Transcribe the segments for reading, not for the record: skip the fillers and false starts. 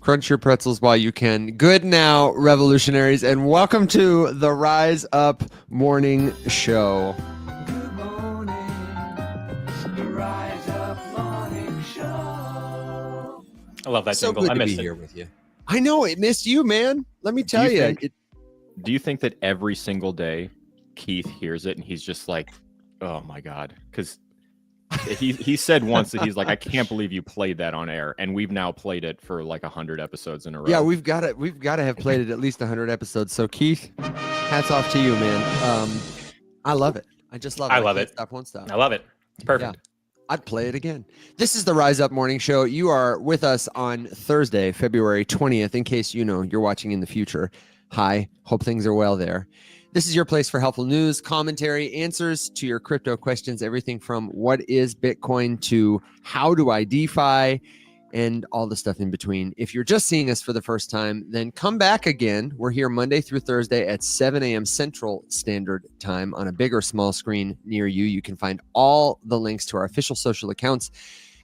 Crunch your pretzels while you can. Good now, revolutionaries, and welcome to the Rise Up Morning Show. Good morning, the Rise Up Morning Show. I love that So jingle. good I to be missed it. here with you. I know, it missed you, man. Let me tell you. Do you think that every single day Keith hears it and he's just like, oh my God? Because he said once that he's like, I can't believe you played that on air, and we've now played it for like 100 episodes in a row. Yeah, we've got to have played it at least 100 episodes. So Keith, hats off to you, man. I love it. I just love it. I love can't it. Stop, won't stop. I love it. It's perfect. Yeah. I'd play it again. This is the Rise Up Morning Show. You are with us on Thursday, February 20th, in case you know you're watching in the future. Hi, hope things are well there. This is your place for helpful news, commentary, answers to your crypto questions, everything from what is Bitcoin to how do I DeFi, and all the stuff in between. If you're just seeing us for the first time, then come back again. We're here Monday through Thursday at 7 a.m. Central Standard Time on a big or small screen near you. You can find all the links to our official social accounts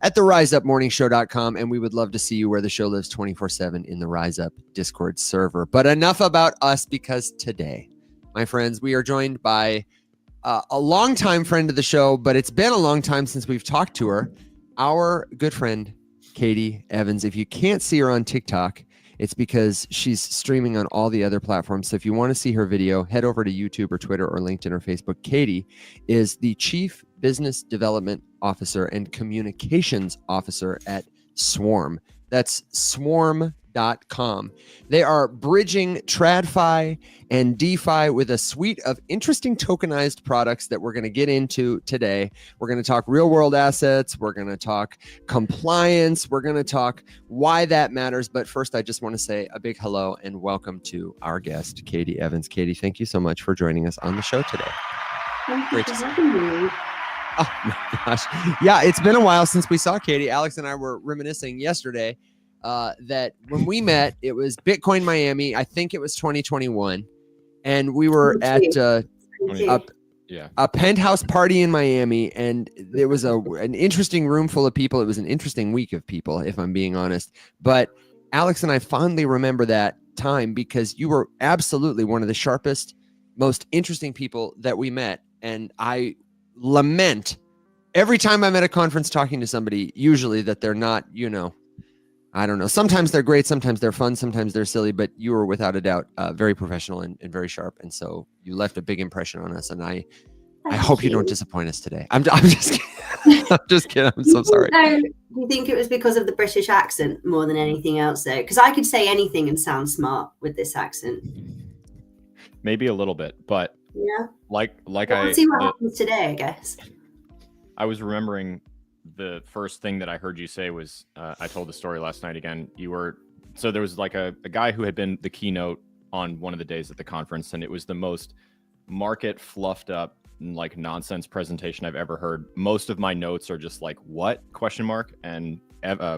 at theriseupmorningshow.com, and we would love to see you where the show lives 24/7 in the Rise Up Discord server. But enough about us, because today, my friends, we are joined by a longtime friend of the show, but it's been a long time since we've talked to her, our good friend, Katie Evans. If you can't see her on TikTok, it's because she's streaming on all the other platforms. So if you want to see her video, head over to YouTube or Twitter or LinkedIn or Facebook. Katie is the Chief Business Development Officer and Communications Officer at Swarm. That's swarm.com. They are bridging TradFi and DeFi with a suite of interesting tokenized products that we're going to get into today. We're going to talk real world assets. We're going to talk compliance. We're going to talk why that matters. But first, I just want to say a big hello and welcome to our guest, Katie Evans. Katie, thank you so much for joining us on the show today. Thank you for having me. Oh my gosh. Yeah, it's been a while since we saw Katie. Alex and I were reminiscing yesterday that when we met, it was Bitcoin Miami. I think it was 2021. And we were at a penthouse party in Miami. And there was an interesting room full of people. It was an interesting week of people, if I'm being honest. But Alex and I fondly remember that time because you were absolutely one of the sharpest, most interesting people that we met. And I lament every time I'm at a conference talking to somebody, usually that they're not, I don't know. Sometimes they're great. Sometimes they're fun. Sometimes they're silly, but you were without a doubt very professional and very sharp. And so you left a big impression on us. And I hope you don't disappoint us today. I'm just kidding. I'm just kidding. I'm so sorry. Do you think it was because of the British accent more than anything else though? Because I could say anything and sound smart with this accent. Maybe a little bit, but yeah, let's see what happens today, I guess. I was remembering the first thing that I heard you say was, I told the story last night again. So there was like a guy who had been the keynote on one of the days at the conference, and it was the most market fluffed up, like nonsense presentation I've ever heard. Most of my notes are just like, what? ? And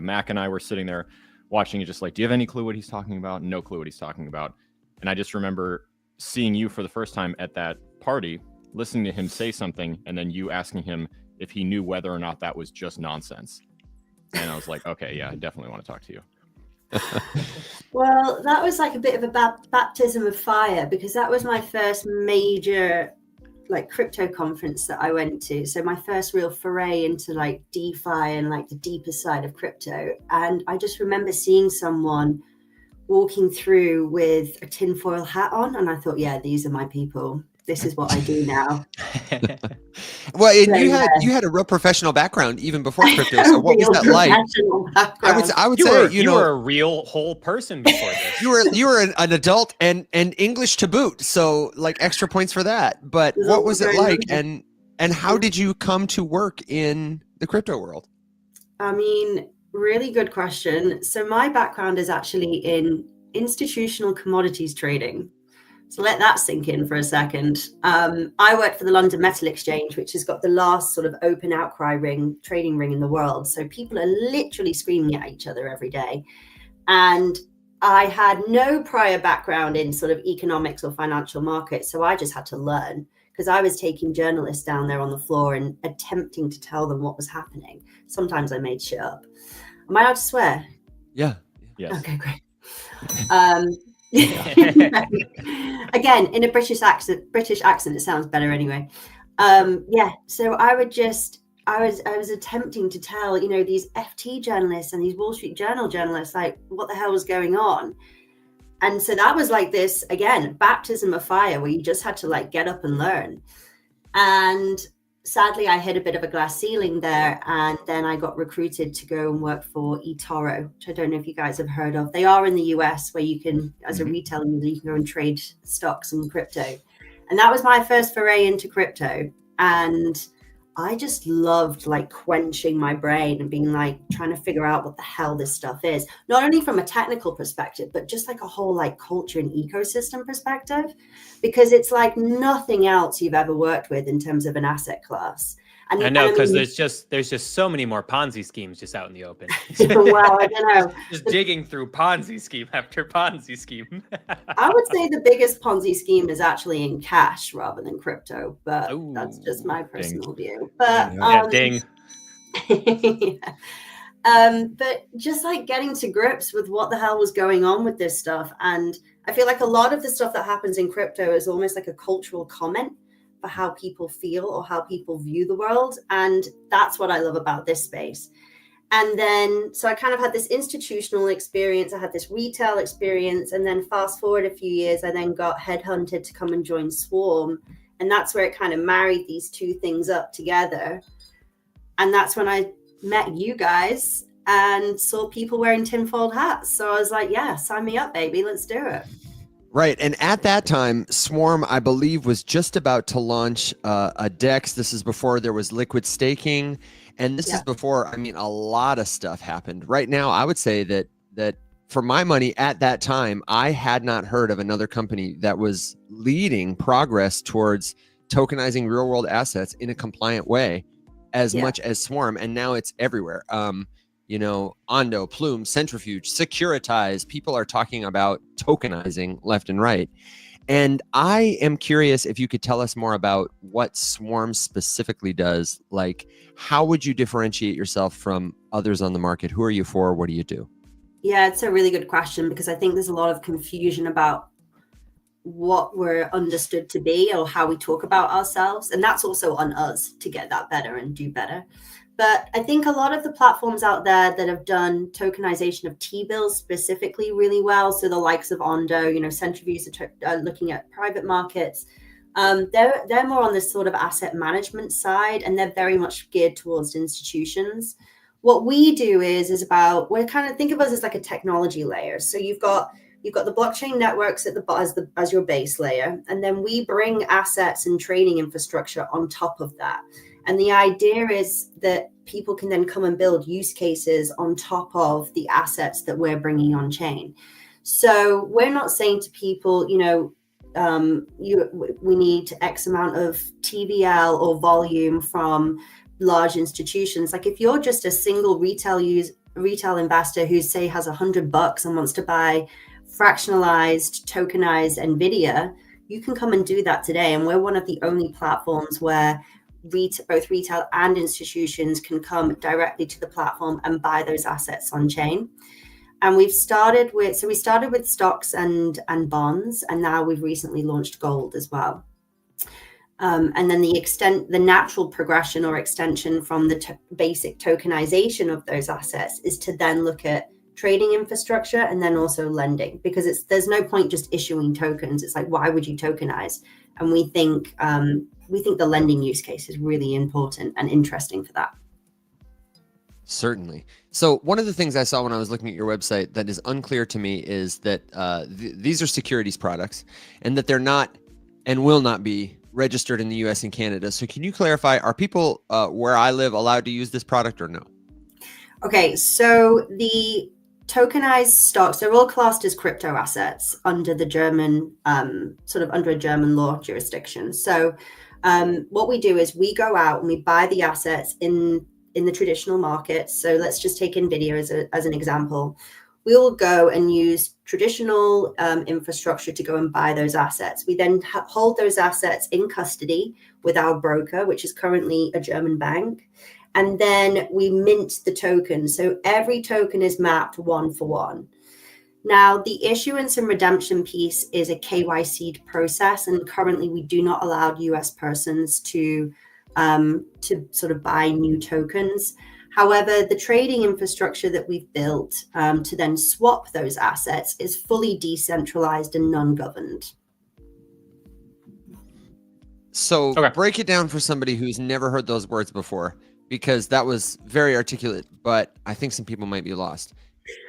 Mac and I were sitting there watching it, just like, do you have any clue what he's talking about? No clue what he's talking about. And I just remember seeing you for the first time at that party, listening to him say something, and then you asking him if he knew whether or not that was just nonsense. And I was like, okay, yeah, I definitely want to talk to you. Well, that was like a bit of a baptism of fire, because that was my first major like crypto conference that I went to. So my first real foray into like DeFi and like the deeper side of crypto. And I just remember seeing someone walking through with a tinfoil hat on, and I thought, yeah, these are my people. This is what I do now. Well, you had a real professional background even before crypto. So what was that like? I would say you were a real whole person before this. you were an adult and English to boot. So like extra points for that. But what was it like? And how did you come to work in the crypto world? I mean, really good question. So my background is actually in institutional commodities trading. So let that sink in for a second. I work for the London Metal Exchange, which has got the last sort of open outcry trading ring in the world. So people are literally screaming at each other every day. And I had no prior background in sort of economics or financial markets. So I just had to learn, because I was taking journalists down there on the floor and attempting to tell them what was happening. Sometimes I made shit up. Am I allowed to swear? Yeah. Yes. Okay, great. Again, in a British accent, it sounds better anyway. Yeah. So I was attempting to tell, these FT journalists and these Wall Street Journal journalists, like, what the hell was going on. And so that was like this, again, baptism of fire, where you just had to like get up and learn. And sadly, I hit a bit of a glass ceiling there. And then I got recruited to go and work for eToro, which I don't know if you guys have heard of. They are in the US, where you can, as a retail user, you can go and trade stocks and crypto. And that was my first foray into crypto. And I just loved like quenching my brain and being like trying to figure out what the hell this stuff is, not only from a technical perspective, but just like a whole like culture and ecosystem perspective, because it's like nothing else you've ever worked with in terms of an asset class. And I know, because there's just so many more Ponzi schemes just out in the open. Well, I don't know. Just digging through Ponzi scheme after Ponzi scheme. I would say the biggest Ponzi scheme is actually in cash rather than crypto, but Ooh, that's just my personal view. But But ding. but just like getting to grips with what the hell was going on with this stuff. And I feel like a lot of the stuff that happens in crypto is almost like a cultural comment for how people feel or how people view the world. And that's what I love about this space. And then, so I kind of had this institutional experience, I had this retail experience, and then fast forward a few years, I then got headhunted to come and join Swarm. And that's where it kind of married these two things up together. And that's when I met you guys and saw people wearing tinfoil hats. So I was like, yeah, sign me up, baby. Let's do it. Right. And at that time, Swarm, I believe, was just about to launch a DEX. This is before there was liquid staking. And this is before, I mean, a lot of stuff happened. Right now, I would say that for my money at that time, I had not heard of another company that was leading progress towards tokenizing real world assets in a compliant way as much as Swarm. And now it's everywhere. Ondo, Plume, Centrifuge, Securitize, people are talking about tokenizing left and right. And I am curious if you could tell us more about what Swarm specifically does. Like, how would you differentiate yourself from others on the market? Who are you for? What do you do? Yeah, it's a really good question, because I think there's a lot of confusion about what we're understood to be or how we talk about ourselves. And that's also on us to get that better and do better. But I think a lot of the platforms out there that have done tokenization of T-bills specifically really well, so the likes of Ondo, Centrifuge are looking at private markets, they're more on this sort of asset management side, and they're very much geared towards institutions. What we do is about, we kind of think of us as like a technology layer. So you've got the blockchain networks at as your base layer, and then we bring assets and trading infrastructure on top of that. And the idea is that people can then come and build use cases on top of the assets that we're bringing on chain. So we're not saying to people, we need X amount of TVL or volume from large institutions. Like if you're just a single retail investor who say has $100 and wants to buy fractionalized, tokenized NVIDIA, you can come and do that today. And we're one of the only platforms where both retail and institutions can come directly to the platform and buy those assets on chain. And we started with stocks and bonds, and now we've recently launched gold as well. And then the natural progression or extension from the basic tokenization of those assets is to then look at trading infrastructure and then also lending, because there's no point just issuing tokens. It's like, why would you tokenize? And we think the lending use case is really important and interesting for that. Certainly. So one of the things I saw when I was looking at your website that is unclear to me is that these are securities products, and that they're not and will not be registered in the US and Canada. So can you clarify, are people where I live allowed to use this product or no? Okay, so the tokenized stocks, they're all classed as crypto assets under the German, under a German law jurisdiction. So what we do is we go out and we buy the assets in the traditional market. So let's just take NVIDIA as an example. We will go and use traditional infrastructure to go and buy those assets. We then hold those assets in custody with our broker, which is currently a German bank. And then we mint the token. So every token is mapped one for one. Now, the issuance and redemption piece is a KYC process, and currently we do not allow US persons to sort of buy new tokens. However, the trading infrastructure that we've built to then swap those assets is fully decentralized and non-governed. So Okay. break it down for somebody who's never heard those words before, because that was very articulate, but I think some people might be lost.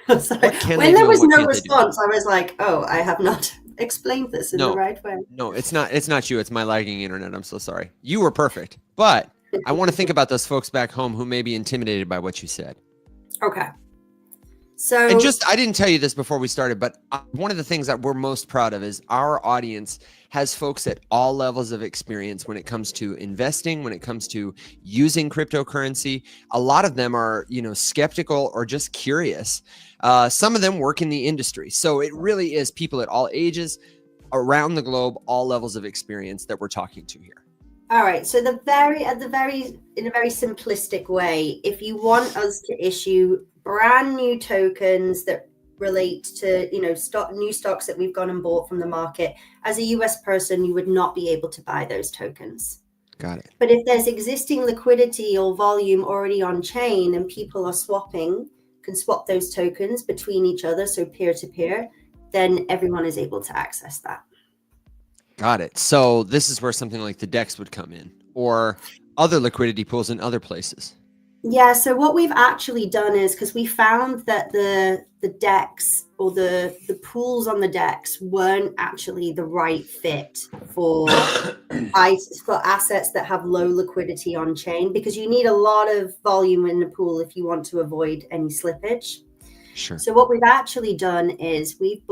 Sorry. What can When they there do was and what no can't they do? response, I was like, oh, I have not explained this in No. the right way. No, it's not you. It's my lagging internet. I'm so sorry. You were perfect, but I want to think about those folks back home who may be intimidated by what you said. Okay. So, And I didn't tell you this before we started, but one of the things that we're most proud of is our audience has folks at all levels of experience when it comes to investing, when it comes to using cryptocurrency. A lot of them are, skeptical or just curious. Some of them work in the industry. So it really is people at all ages, around the globe, all levels of experience that we're talking to here. all right. So in a very simplistic way, if you want us to issue brand new tokens that relate to, new stocks that we've gone and bought from the market, as a US person, you would not be able to buy those tokens. Got it. But if there's existing liquidity or volume already on chain and people are can swap those tokens between each other, so peer to peer, then everyone is able to access that. Got it. So this is where something like the DEX would come in, or other liquidity pools in other places. Yeah, so what we've actually done is, because we found that the DEX or the pools on the DEX weren't actually the right fit for assets that have low liquidity on chain, because you need a lot of volume in the pool if you want to avoid any slippage. Sure. So what we've actually done is we've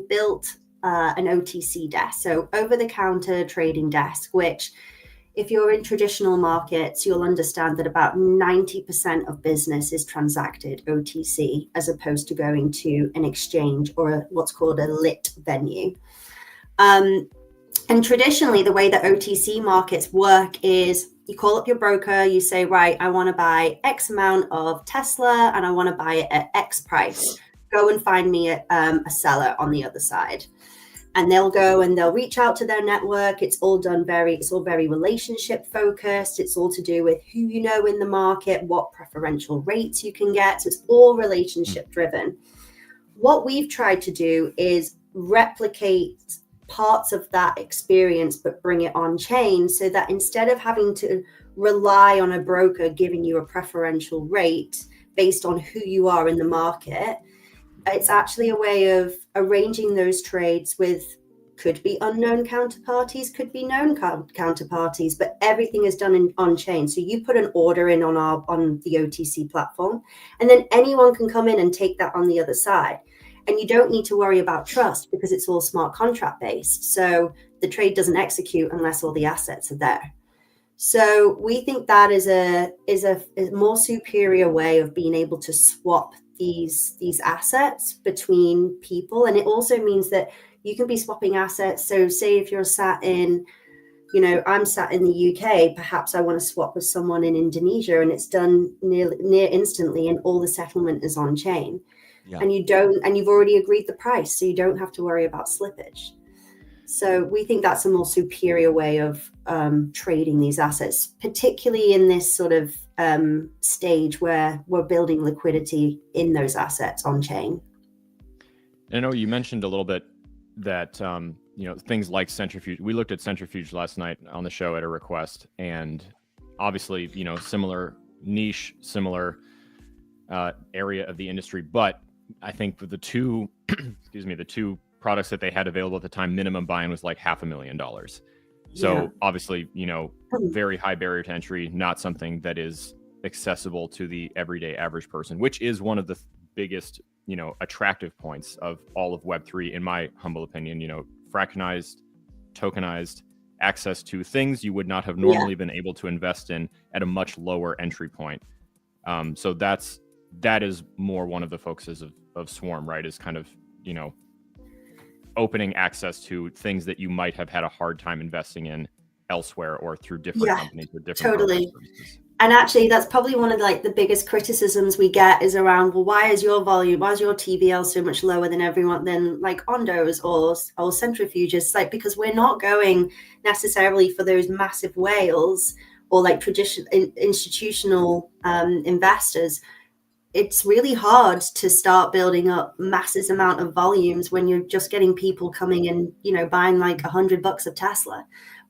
built an OTC desk, so over-the-counter trading desk, which, if you're in traditional markets, you'll understand that about 90% of business is transacted OTC, as opposed to going to an exchange or what's called a lit venue. And traditionally, the way that OTC markets work is you call up your broker, you say, right, I want to buy X amount of Tesla and I want to buy it at X price. Go and find me a seller on the other side. And they'll go and they'll reach out to their network. It's all very relationship focused. It's all to do with who you know in the market, what preferential rates you can get. So it's all relationship driven. What we've tried to do is replicate parts of that experience, but bring it on chain, so that instead of having to rely on a broker giving you a preferential rate based on who you are in the market, it's actually a way of arranging those trades with, could be unknown counterparties, could be known counterparties, but everything is done on chain. So you put an order in on the OTC platform, and then anyone can come in and take that on the other side. And you don't need to worry about trust, because it's all smart contract based. So the trade doesn't execute unless all the assets are there. So we think that is a more superior way of being able to swap these assets between people. And it also means that you can be swapping assets. So say if you're sat in, I'm sat in the UK, perhaps I want to swap with someone in Indonesia, and it's done near instantly, and all the settlement is on chain. Yeah. And you've already agreed the price, so you don't have to worry about slippage. So we think that's a more superior way of trading these assets, particularly in this sort of stage where we're building liquidity in those assets on chain. I know you mentioned a little bit that things like centrifuge. We looked at centrifuge last night on the show at a request, and obviously similar niche, similar area of the industry. But I think the two the two products that they had available at the time, minimum buy-in was like $500,000. So obviously, very high barrier to entry, not something that is accessible to the everyday average person, which is one of the biggest, attractive points of all of Web3, in my humble opinion. Fractionized, tokenized, access to things you would not have normally been able to invest in at a much lower entry point. So that is more one of the focuses of Swarm, right? Is kind of, opening access to things that you might have had a hard time investing in elsewhere or through different companies with different totally. services. And actually, that's probably one of like the biggest criticisms we get is around, well, why is your TVL so much lower than everyone, than like Ondos or centrifuges? Like, because we're not going necessarily for those massive whales or like institutional investors. It's really hard to start building up massive amount of volumes when you're just getting people coming and, you know, buying like $100 of Tesla.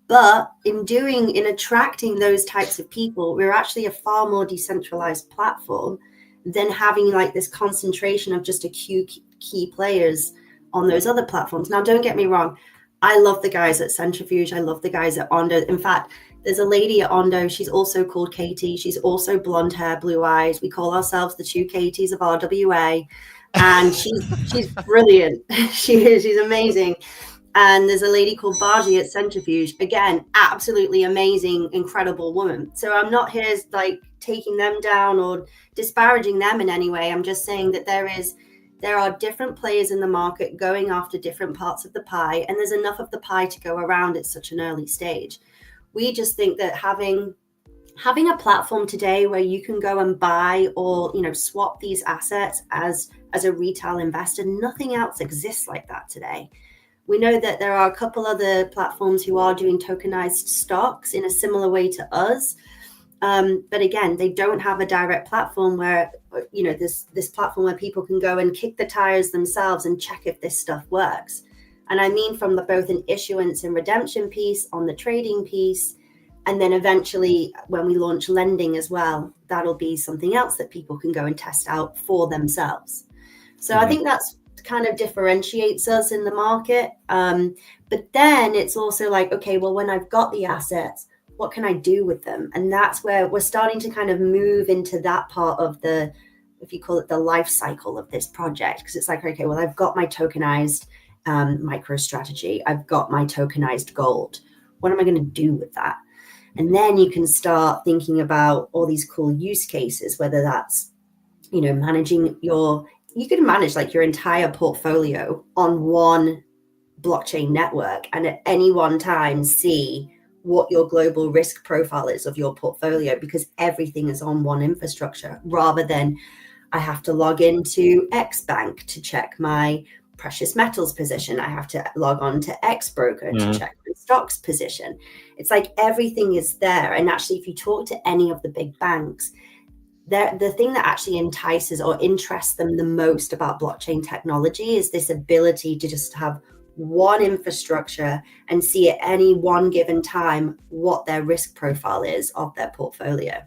But in attracting those types of people, we're actually a far more decentralized platform than having like this concentration of just a few key players on those other platforms. Now, don't get me wrong. I love the guys at Centrifuge. I love the guys at Ondo. In fact, there's a lady at Ondo. She's also called Katie. She's also blonde hair, blue eyes. We call ourselves the two Katies of RWA. And she's brilliant. She's amazing. And there's a lady called Baji at Centrifuge. Again, absolutely amazing, incredible woman. So I'm not here like taking them down or disparaging them in any way. I'm just saying that there are different players in the market going after different parts of the pie, and there's enough of the pie to go around at such an early stage. We just think that having a platform today where you can go and buy or, you know, swap these assets as a retail investor, nothing else exists like that today. We know that there are a couple other platforms who are doing tokenized stocks in a similar way to us. But again, they don't have a direct platform where, you know, this platform where people can go and kick the tires themselves and check if this stuff works. And I mean from both an issuance and redemption piece, on the trading piece, and then eventually when we launch lending as well, that'll be something else that people can go and test out for themselves. So I think that's kind of differentiates us in the market. But then it's also like, okay, well, when I've got the assets, what can I do with them? And that's where we're starting to kind of move into that part of the, if you call it the life cycle of this project, because it's like, okay, well, I've got my tokenized micro strategy. I've got my tokenized gold. What am I going to do with that? And then you can start thinking about all these cool use cases, whether that's, you know, you can manage like your entire portfolio on one blockchain network and at any one time see what your global risk profile is of your portfolio, because everything is on one infrastructure, rather than I have to log into X bank to check my precious metals position. I have to log on to X broker to check my stocks position. It's like everything is there. And actually, if you talk to any of the big banks, the thing that actually entices or interests them the most about blockchain technology is this ability to just have one infrastructure and see at any one given time what their risk profile is of their portfolio.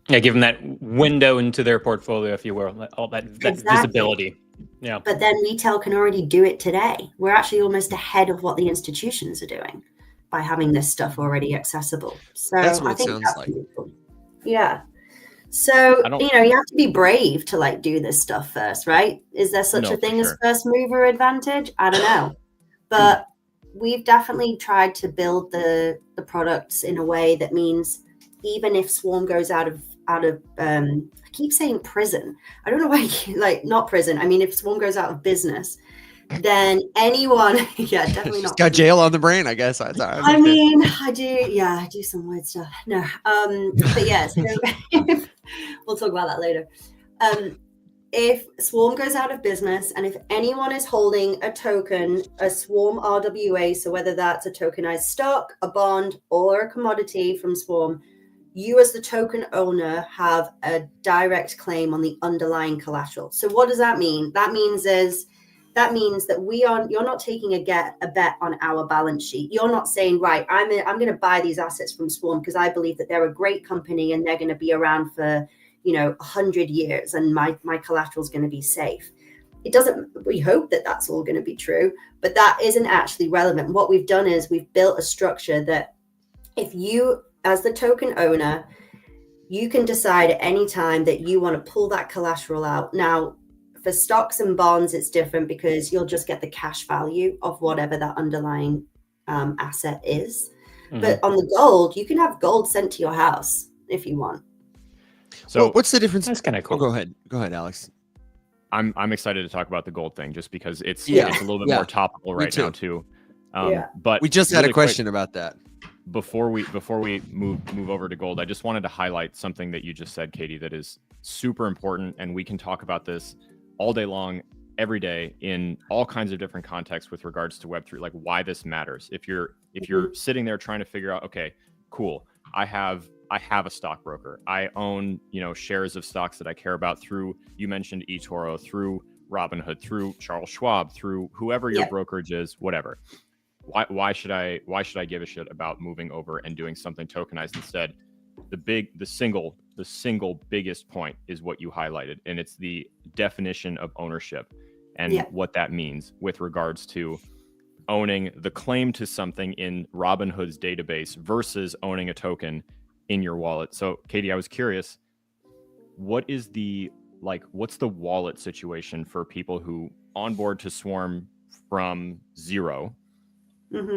Yeah, give them that window into their portfolio, if you will, all that Exactly. visibility. Yeah. But then retail can already do it today. We're actually almost ahead of what the institutions are doing by having this stuff already accessible. So That's what I it think sounds that's like. really cool. Yeah. So, you know, you have to be brave to like do this stuff first, right? Is there such a thing as first mover advantage? I don't know. But we've definitely tried to build the products in a way that means even if Swarm goes out of I keep saying prison. I don't know why, like not prison. I mean, if Swarm goes out of business, then anyone, yeah, definitely She's not. got jail on the brain, I guess. I mean, I do some weird stuff. No, but yeah, so we'll talk about that later. If Swarm goes out of business, and if anyone is holding a token, a Swarm RWA, so whether that's a tokenized stock, a bond, or a commodity from Swarm, you as the token owner have a direct claim on the underlying collateral. So what does that mean? That means that you're not taking a bet on our balance sheet. You're not saying, right, I'm going to buy these assets from Swarm because I believe that they're a great company and they're going to be around for, 100 years and my collateral is going to be safe. We hope that that's all going to be true, but that isn't actually relevant. What we've done is we've built a structure that if you, as the token owner, you can decide at any time that you want to pull that collateral out. Now, for stocks and bonds, it's different because you'll just get the cash value of whatever that underlying asset is. Mm-hmm. But on the gold, you can have gold sent to your house if you want. So what's the difference? That's kind of cool. Go ahead, Alex. I'm excited to talk about the gold thing just because it's a little bit more topical right now too. But we just had a question about that. before we move over to gold, I just wanted to highlight something that you just said, Katie, that is super important, and we can talk about this all day long, every day, in all kinds of different contexts with regards to Web3, like why this matters. If you're sitting there trying to figure out, okay, cool, I have a stockbroker, I own shares of stocks that I care about through, you mentioned eToro, through Robinhood, through Charles Schwab, through whoever your brokerage is, whatever. Why should I give a shit about moving over and doing something tokenized instead? The single biggest point is what you highlighted, and it's the definition of ownership and what that means with regards to owning the claim to something in Robinhood's database versus owning a token in your wallet. So Katie, I was curious, what's the wallet situation for people who onboard to Swarm from zero?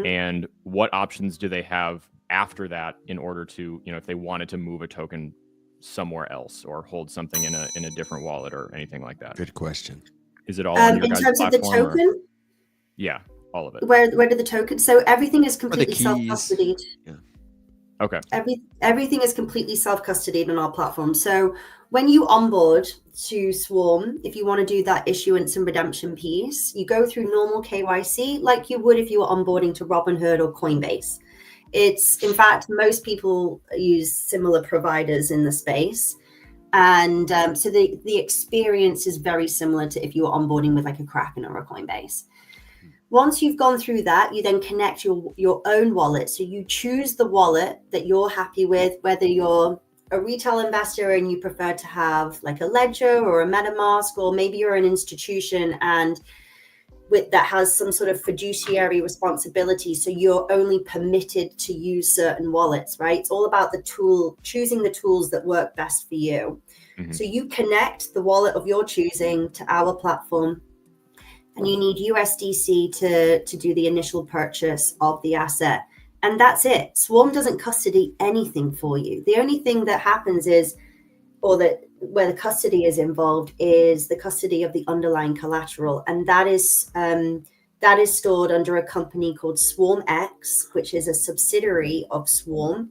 And what options do they have after that in order to, if they wanted to move a token somewhere else or hold something in a different wallet or anything like that? Good question. Is it all on your in guys' terms of the token? Yeah, all of it. Where do the tokens? So everything is completely keys. self-custodied. Yeah. Okay. Everything is completely self-custodied on our platform. So when you onboard to Swarm, if you want to do that issuance and redemption piece, you go through normal KYC like you would if you were onboarding to Robinhood or Coinbase. It's, in fact, most people use similar providers in the space. And so the experience is very similar to if you were onboarding with like a Kraken or a Coinbase. Once you've gone through that, you then connect your own wallet. So you choose the wallet that you're happy with, whether you're a retail investor and you prefer to have like a Ledger or a MetaMask, or maybe you're an institution and that has some sort of fiduciary responsibility. So you're only permitted to use certain wallets, right? It's all about choosing the tools that work best for you. So you connect the wallet of your choosing to our platform, and you need USDC to do the initial purchase of the asset. And that's it. Swarm doesn't custody anything for you. The only thing that happens is, where the custody is involved, is the custody of the underlying collateral. And that is stored under a company called SwarmX, which is a subsidiary of Swarm.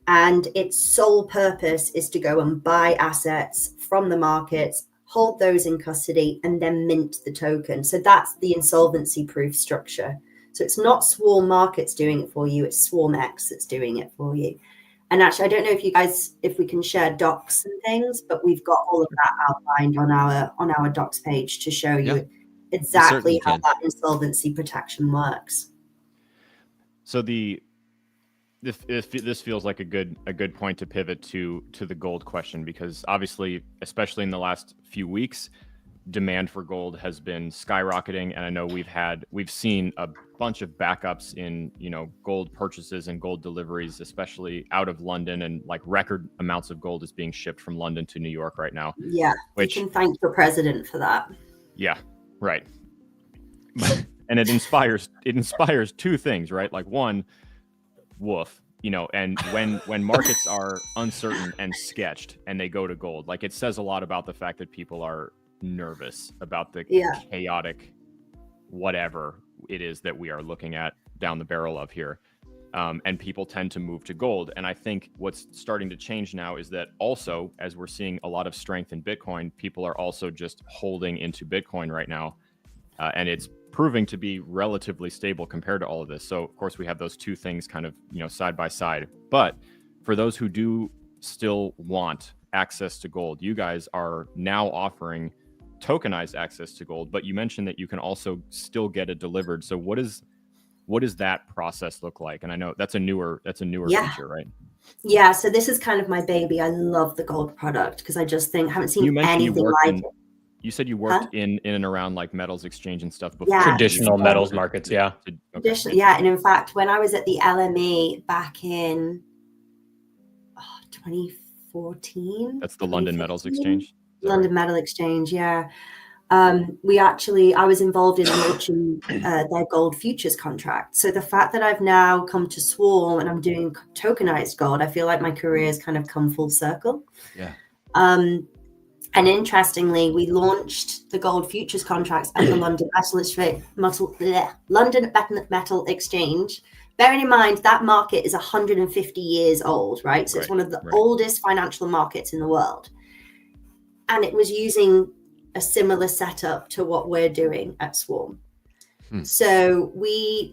And its sole purpose is to go and buy assets from the markets, hold those in custody, and then mint the token. So that's the insolvency proof structure. So it's not Swarm Markets doing it for you, it's SwarmX that's doing it for you. And actually, I don't know if we can share docs and things, but we've got all of that outlined on our docs page to show you exactly how that insolvency protection works. So this feels like a good point to pivot to the gold question, because obviously, especially in the last few weeks, demand for gold has been skyrocketing, and I know we've seen a bunch of backups in gold purchases and gold deliveries, especially out of London, and like record amounts of gold is being shipped from London to New York right now. Yeah, which you can thank your president for that. Yeah, right. And it inspires two things, right? Like one, woof, and when markets are uncertain and sketched and they go to gold, like it says a lot about the fact that people are nervous about the chaotic whatever it is that we are looking at down the barrel of here, and people tend to move to gold. And I think what's starting to change now is that also, as we're seeing a lot of strength in Bitcoin, people are also just holding into Bitcoin right now, and it's proving to be relatively stable compared to all of this. So of course we have those two things kind of side by side. But for those who do still want access to gold, you guys are now offering tokenized access to gold, but you mentioned that you can also still get it delivered. So what does that process look like? And I know that's a newer feature, right? Yeah, so this is kind of my baby. I love the gold product because I just haven't seen anything like it. You said you worked in and around like metals exchange and stuff before. Yeah, traditional metals markets, yeah. Okay. Yeah, and in fact, when I was at the LME back in 2014. That's the London Metals Exchange? London Metal Exchange, yeah. I was involved in launching their gold futures contract. So the fact that I've now come to Swarm and I'm doing tokenized gold, I feel like my career has kind of come full circle. Yeah. And interestingly, we launched the gold futures contracts at the London Metal Exchange bearing in mind that market is 150 years old, right? So it's one of the oldest financial markets in the world. And it was using a similar setup to what we're doing at Swarm. So we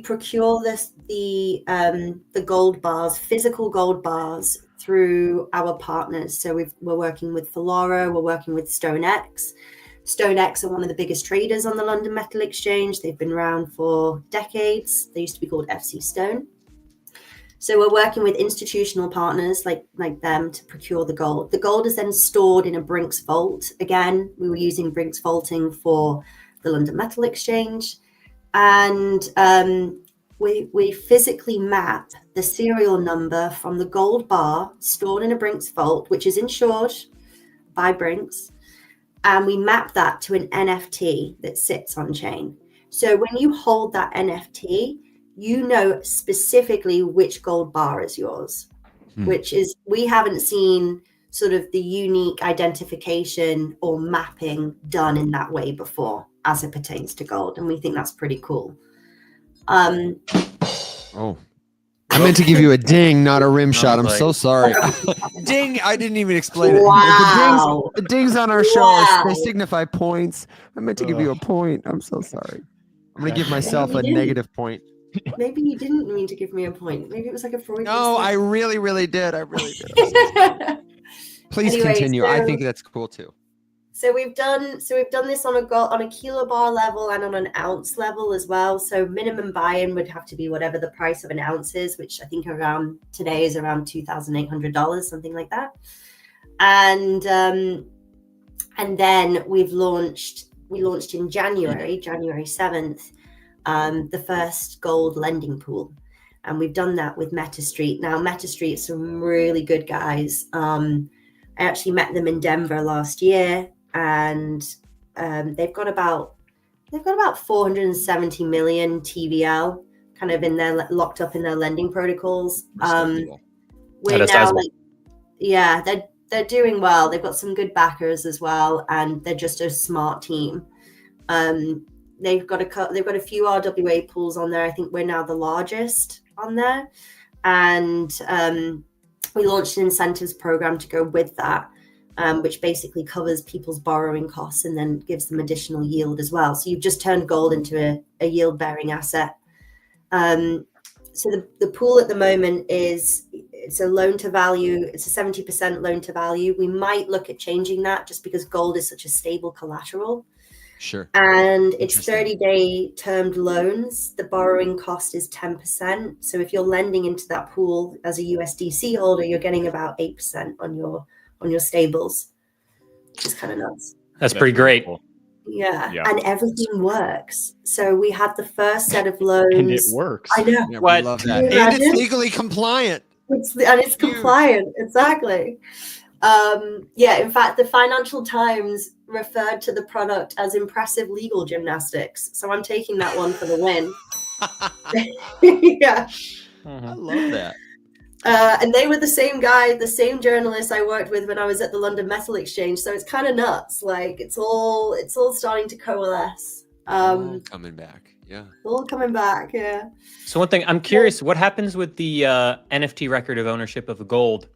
procure the gold bars, physical gold bars, through our partners. So we're working with Valora, we're working with StoneX. StoneX are one of the biggest traders on the London Metal Exchange. They've been around for decades. They used to be called FC Stone. So we're working with institutional partners like them to procure the gold. The gold is then stored in a Brinks vault. Again, we were using Brinks vaulting for the London Metal Exchange. And we physically map the serial number from the gold bar stored in a Brinks vault, which is insured by Brinks. And we map that to an NFT that sits on chain. So when you hold that NFT, you know specifically which gold bar is yours, which is, we haven't seen sort of the unique identification or mapping done in that way before as it pertains to gold. And we think that's pretty cool. Oh, I meant to give you a ding, not a rim shot. I'm so sorry. Ding. I didn't even explain it. Wow. The dings on our show, they signify points. I meant to give you a point. I'm so sorry. I'm going to give myself a negative point. Maybe you didn't mean to give me a point. Maybe it was like a Freudian No, slip. I really, really did. I really did. I'm so sorry. Please Anyway, continue. I think that's cool too. So we've done this on a kilobar level and on an ounce level as well. So minimum buy-in would have to be whatever the price of an ounce is, which I think around today is around $2,800, something like that. And then we launched in January 7th, the first gold lending pool. And we've done that with MetaStreet. Now, MetaStreet, some really good guys. I actually met them in Denver last year, and they've got about 470 million TVL kind of in their locked up in their lending protocols. We're now they're doing well. They've got some good backers as well, and they're just a smart team. They've got a few RWA pools on there. I think we're now the largest on there, and we launched an incentives program to go with that, which basically covers people's borrowing costs and then gives them additional yield as well. So you've just turned gold into a yield-bearing asset. So the pool at the moment it's a loan to value. It's a 70% loan to value. We might look at changing that just because gold is such a stable collateral. Sure. And it's 30-day termed loans. The borrowing cost is 10%. So if you're lending into that pool as a USDC holder, you're getting about 8% on your stables, which is kind of nuts. That's pretty great. Cool. Yeah, and everything works. So we had the first set of loans. And it works. I know. Yeah, What? we love that. Can you And it's imagine? legally compliant. It's compliant, exactly. In fact, the Financial Times referred to the product as impressive legal gymnastics. So I'm taking that one for the win. Yeah. I love that. And they were the same journalists I worked with when I was at the London Metal Exchange. So it's kind of nuts. Like it's all starting to coalesce. Coming back. Yeah. All coming back. Yeah. So one thing, I'm curious, what happens with the NFT record of ownership of gold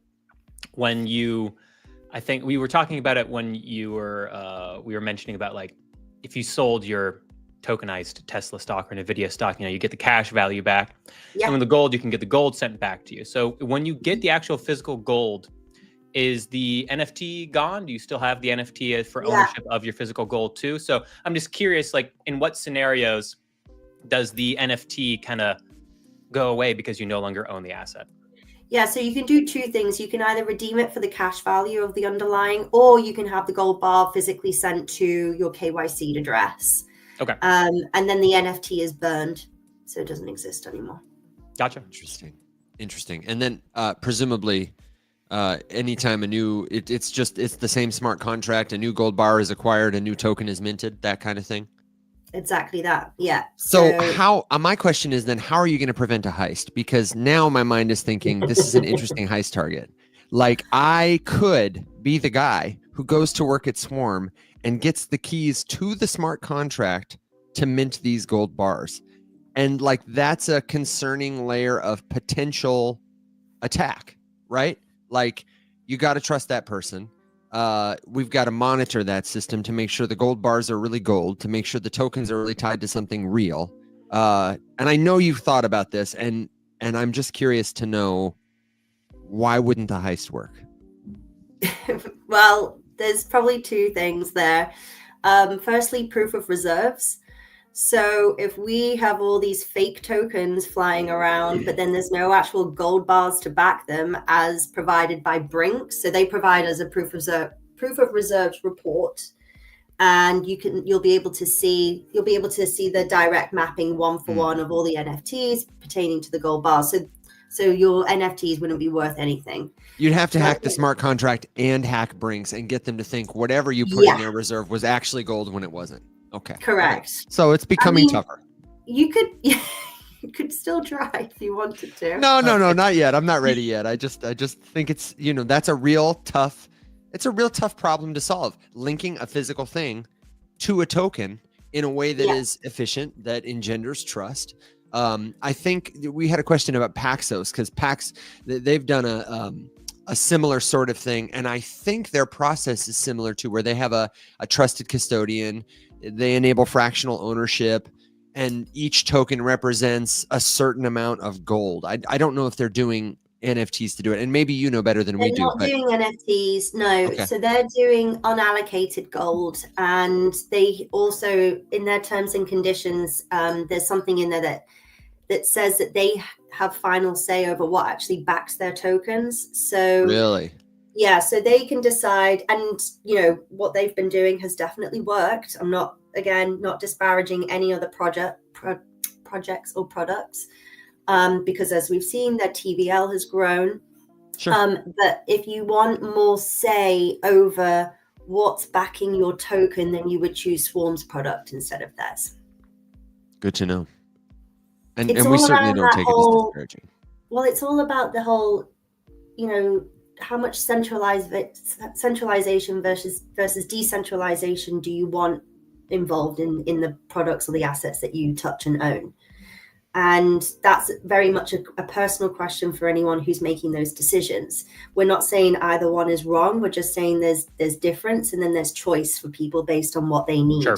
when I think we were talking about it when we were mentioning about like, if you sold your tokenized Tesla stock or Nvidia stock, you get the cash value back. Yeah. And with the gold, you can get the gold sent back to you. So when you get the actual physical gold, is the NFT gone? Do you still have the NFT for ownership of your physical gold too? So I'm just curious, like in what scenarios does the NFT kind of go away because you no longer own the asset? Yeah, so you can do two things. You can either redeem it for the cash value of the underlying, or you can have the gold bar physically sent to your KYC'd address. Okay. And then the NFT is burned, so it doesn't exist anymore. Gotcha. Interesting. And then presumably, anytime it's the same smart contract, a new gold bar is acquired, a new token is minted, that kind of thing. Exactly that. Yeah. So how, my question is then, how are you going to prevent a heist? Because now my mind is thinking this is an interesting heist target. Like I could be the guy who goes to work at Swarm and gets the keys to the smart contract to mint these gold bars. And like, that's a concerning layer of potential attack, right? Like, you got to trust that person. We've got to monitor that system to make sure the gold bars are really gold, to make sure the tokens are really tied to something real. And I know you've thought about this, and I'm just curious to know, why wouldn't the heist work? Well, there's probably two things there. Firstly, proof of reserves. So if we have all these fake tokens flying around, but then there's no actual gold bars to back them as provided by Brink, so they provide us a proof of reserves report, and you'll be able to see the direct mapping one for one of all the NFTs pertaining to the gold bars. So your NFTs wouldn't be worth anything. You'd have to hack the smart contract and hack Brinks and get them to think whatever you put in their reserve was actually gold when it wasn't. Okay. Correct. Okay. So it's becoming tougher. You could still try if you wanted to. No, not yet. I'm not ready yet. I just think it's, that's a real tough problem to solve. Linking a physical thing to a token in a way that is efficient, that engenders trust. I think we had a question about Paxos, because Pax, they've done a similar sort of thing. And I think their process is similar to where they have a trusted custodian. They enable fractional ownership, and each token represents a certain amount of gold. I don't know if they're doing NFTs to do it, and maybe you know better than we do. They're not doing NFTs, no. Okay. So they're doing unallocated gold, and they also, in their terms and conditions, there's something in there that says that they have final say over what actually backs their tokens. So really, yeah, so they can decide, and what they've been doing has definitely worked. I'm not disparaging any other projects or products, because as we've seen, their TVL has grown. sure. But if you want more say over what's backing your token, then you would choose Swarm's product instead of theirs. Good to know. And It's we all certainly around don't that take whole- it as disparaging. Well, it's all about the whole, how much centralization versus decentralization do you want involved in the products or the assets that you touch and own? And that's very much a personal question for anyone who's making those decisions. We're not saying either one is wrong. We're just saying there's difference, and then there's choice for people based on what they need. Sure.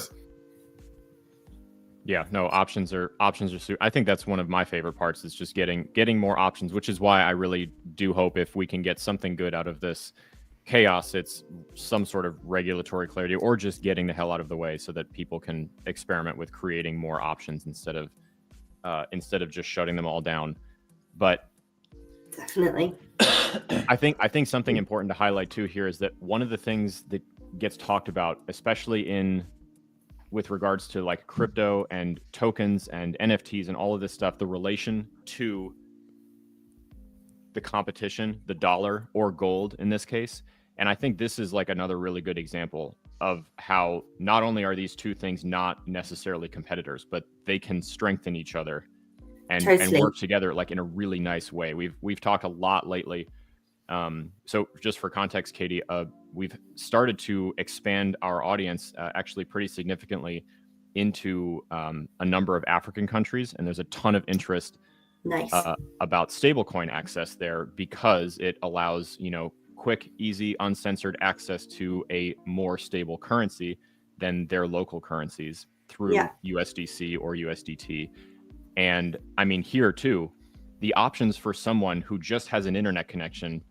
Yeah, no, options are I think that's one of my favorite parts, is just getting more options, which is why I really do hope if we can get something good out of this chaos, it's some sort of regulatory clarity, or just getting the hell out of the way so that people can experiment with creating more options instead of just shutting them all down. But Definitely. I think something important to highlight too here is that one of the things that gets talked about, especially with regards to like crypto and tokens and NFTs and all of this stuff, the relation to the competition, the dollar or gold in this case. And I think this is like another really good example of how not only are these two things not necessarily competitors, but they can strengthen each other and work together like in a really nice way. We've talked a lot lately. So just for context, Katie, we've started to expand our audience actually pretty significantly into a number of African countries, and there's a ton of interest about stablecoin access there, because it allows quick, easy, uncensored access to a more stable currency than their local currencies through USDC or USDT. And I mean, here too, the options for someone who just has an internet connection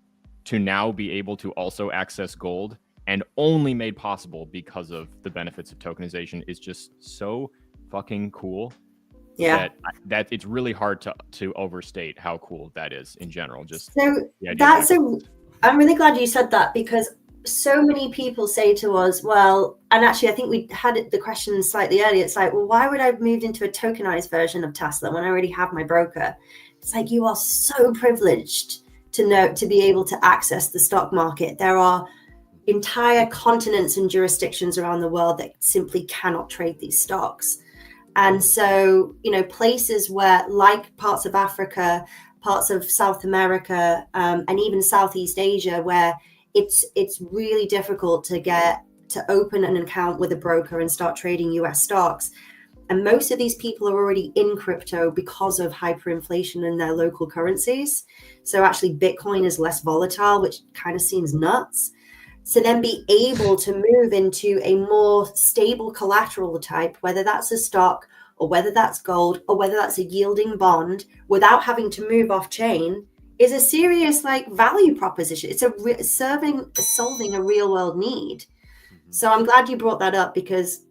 to now be able to also access gold, and only made possible because of the benefits of tokenization, is just so fucking cool. Yeah, that it's really hard to overstate how cool that is in general. Just so I'm really glad you said that, because so many people say to us, well, and actually I think we had the question slightly earlier. It's like, well, why would I have moved into a tokenized version of Tesla when I already have my broker? It's like, you are so privileged to be able to access the stock market. There are entire continents and jurisdictions around the world that simply cannot trade these stocks. And so, places where, like parts of Africa, parts of South America, and even Southeast Asia, where it's really difficult to open an account with a broker and start trading US stocks. And most of these people are already in crypto because of hyperinflation in their local currencies. So actually Bitcoin is less volatile, which kind of seems nuts. To then be able to move into a more stable collateral type, whether that's a stock or whether that's gold or whether that's a yielding bond, without having to move off chain, is a serious like value proposition. It's solving a real world need. So I'm glad you brought that up, because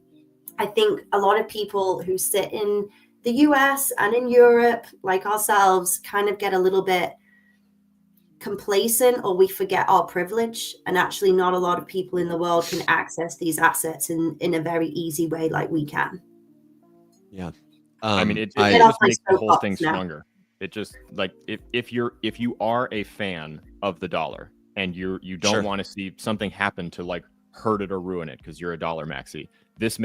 I think a lot of people who sit in the US and in Europe, like ourselves, kind of get a little bit complacent, or we forget our privilege. And actually not a lot of people in the world can access these assets in a very easy way like we can. Yeah. I mean, it Get just off my makes the whole soapbox thing now. stronger. It just like if you are a fan of the dollar and you don't Sure. want to see something happen to like hurt it or ruin it because you're a dollar maxi, this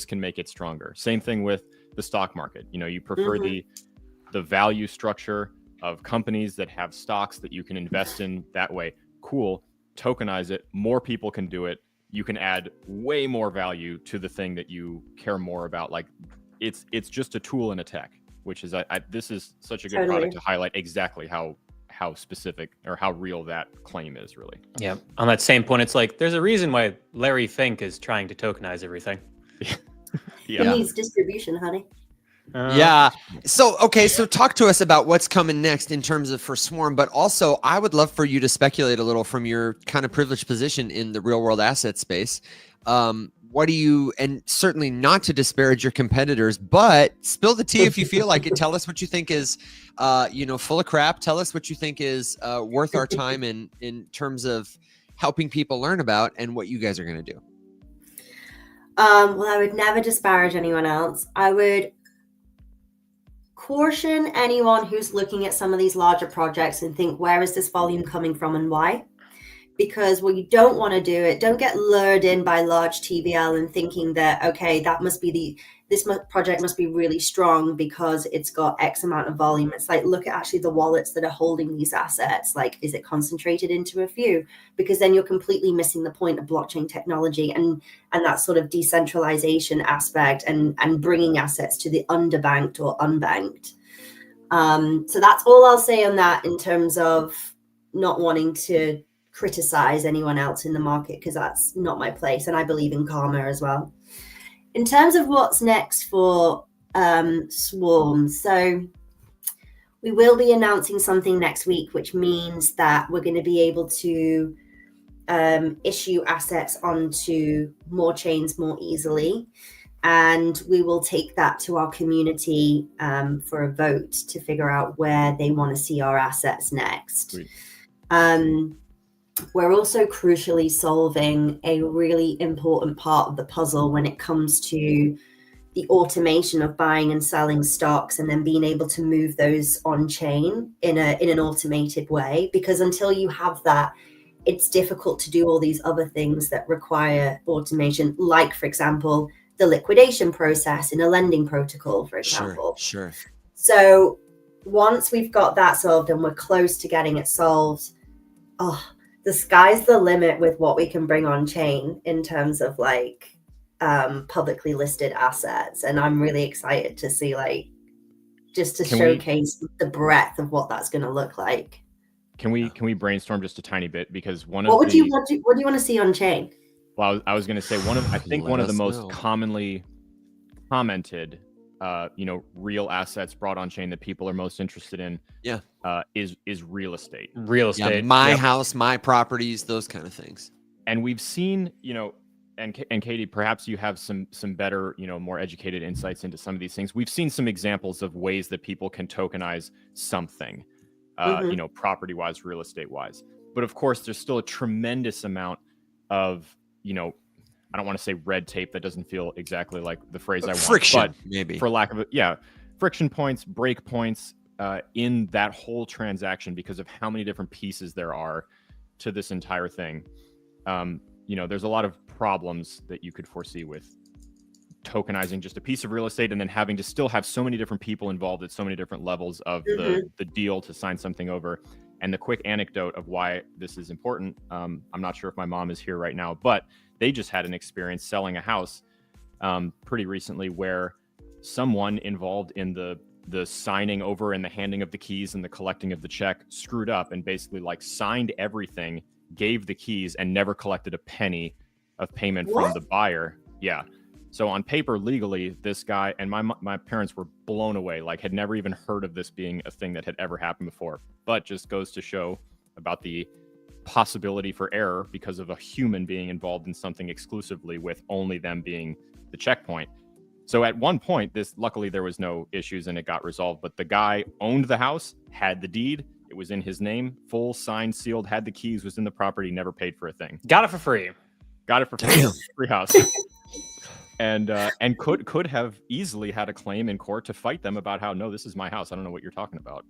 can make it stronger. Same thing with the stock market. You know, you prefer the value structure of companies that have stocks that you can invest in that way. Cool. Tokenize it. More people can do it. You can add way more value to the thing that you care more about. Like it's just a tool in a tech, which is this is such a good product to highlight exactly how specific or how real that claim is really. Yeah. On that same point, it's like there's a reason why Larry Fink is trying to tokenize everything. He needs distribution, honey. Yeah. So, okay. So talk to us about what's coming next in terms of for Swarm, but also I would love for you to speculate a little from your kind of privileged position in the real world asset space. What do you, and certainly not to disparage your competitors, but spill the tea if you feel like it. Tell us what you think is, full of crap. Tell us what you think is worth our time in terms of helping people learn about and what you guys are going to do. Well, I would never disparage anyone else. I would caution anyone who's looking at some of these larger projects and think, where is this volume coming from and why? Because what you don't want to do it, don't get lured in by large TVL and thinking that, okay, that must be this project must be really strong because it's got X amount of volume. It's like, look at actually the wallets that are holding these assets. Like, is it concentrated into a few? Because then you're completely missing the point of blockchain technology and that sort of decentralization aspect and bringing assets to the underbanked or unbanked. So that's all I'll say on that in terms of not wanting to criticize anyone else in the market, because that's not my place, and I believe in karma as well. In terms of what's next for Swarm, so we will be announcing something next week, which means that we're going to be able to issue assets onto more chains more easily, and we will take that to our community for a vote to figure out where they want to see our assets next. We're also crucially solving a really important part of the puzzle when it comes to the automation of buying and selling stocks and then being able to move those on chain in an automated way, because until you have that, it's difficult to do all these other things that require automation, like, for example, the liquidation process in a lending protocol, for example. Sure. So once we've got that solved and we're close to getting it solved, the sky's the limit with what we can bring on chain in terms of like publicly listed assets. And I'm really excited to see showcase the breadth of what that's going to look like. Can we brainstorm just a tiny bit? Because what do you want to see on chain? Well, I was going to say one of the most commonly commented real assets brought on chain that people are most interested in is real estate. My house, my properties, those kind of things. And we've seen, and Katie, perhaps you have some better, more educated insights into some of these things. We've seen some examples of ways that people can tokenize something, property wise, real estate wise. But of course, there's still a tremendous amount of, I don't want to say red tape. That doesn't feel exactly like the phrase I want. Friction, but maybe. For lack of it, friction points, break points in that whole transaction because of how many different pieces there are to this entire thing. There's a lot of problems that you could foresee with tokenizing just a piece of real estate and then having to still have so many different people involved at so many different levels of the deal to sign something over. And the quick anecdote of why this is important, I'm not sure if my mom is here right now, but they just had an experience selling a house pretty recently where someone involved in the signing over and the handing of the keys and the collecting of the check screwed up and basically like signed everything, gave the keys, and never collected a penny of payment from the buyer. Yeah. So on paper, legally, this guy, and my parents were blown away, like had never even heard of this being a thing that had ever happened before, but just goes to show about the possibility for error because of a human being involved in something exclusively with only them being the checkpoint. So at one point, luckily there was no issues and it got resolved, but the guy owned the house, had the deed, it was in his name, full, signed, sealed, had the keys, was in the property, never paid for a thing. Got it for free. Got it for free. Free house. And could have easily had a claim in court to fight them about how, no, this is my house, I don't know what you're talking about.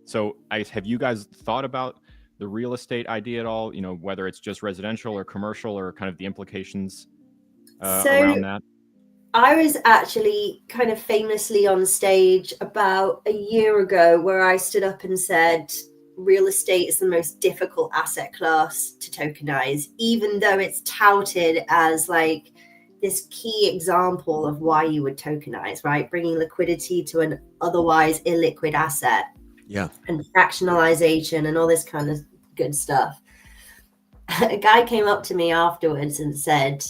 So have you guys thought about the real estate idea at all? You know, whether it's just residential or commercial, or kind of the implications around that? I was actually kind of famously on stage about a year ago where I stood up and said real estate is the most difficult asset class to tokenize, even though it's touted as like this key example of why you would tokenize, right? Bringing liquidity to an otherwise illiquid asset. Yeah. And fractionalization and all this kind of good stuff. A guy came up to me afterwards and said,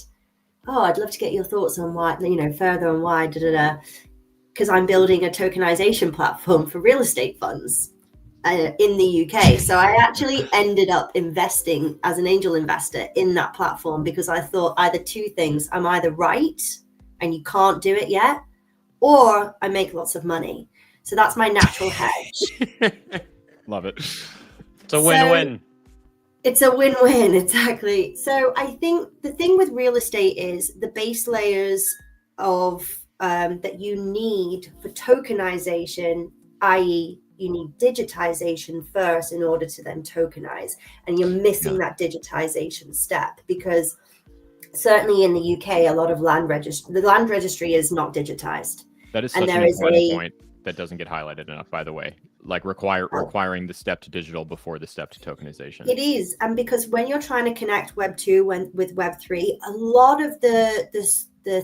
"Oh, I'd love to get your thoughts on why, further on why, because I'm building a tokenization platform for real estate funds in the UK." So I actually ended up investing as an angel investor in that platform because I thought either two things: I'm either right and you can't do it yet, or I make lots of money. So that's my natural hedge. Love it. It's a win-win. It's a win-win, exactly. So I think the thing with real estate is the base layers of that you need for tokenization, i.e., you need digitization first in order to then tokenize. And you're missing that digitization step because certainly in the UK, a lot of the land registry is not digitized. That is such an important point that doesn't get highlighted enough, by the way, like requiring the step to digital before the step to tokenization. It is. And because when you're trying to connect Web 2 with Web 3, a lot of the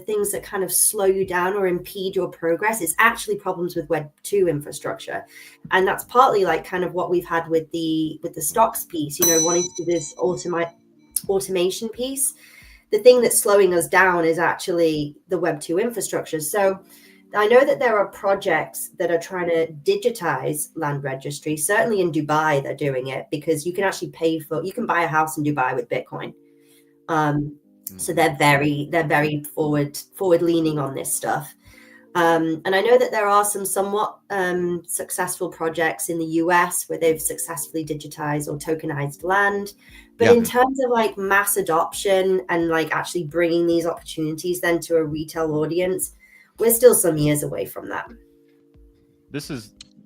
things that kind of slow you down or impede your progress is actually problems with Web 2 infrastructure. And that's partly like kind of what we've had with the stocks piece, wanting to do this automation piece. The thing that's slowing us down is actually the Web 2 infrastructure. So I know that there are projects that are trying to digitize land registry. Certainly in Dubai, they're doing it because you can actually you can buy a house in Dubai with Bitcoin. So they're very forward leaning on this stuff. And I know that there are some somewhat successful projects in the US where they've successfully digitized or tokenized land. But in terms of like mass adoption and like actually bringing these opportunities then to a retail audience, we're still some years away from that.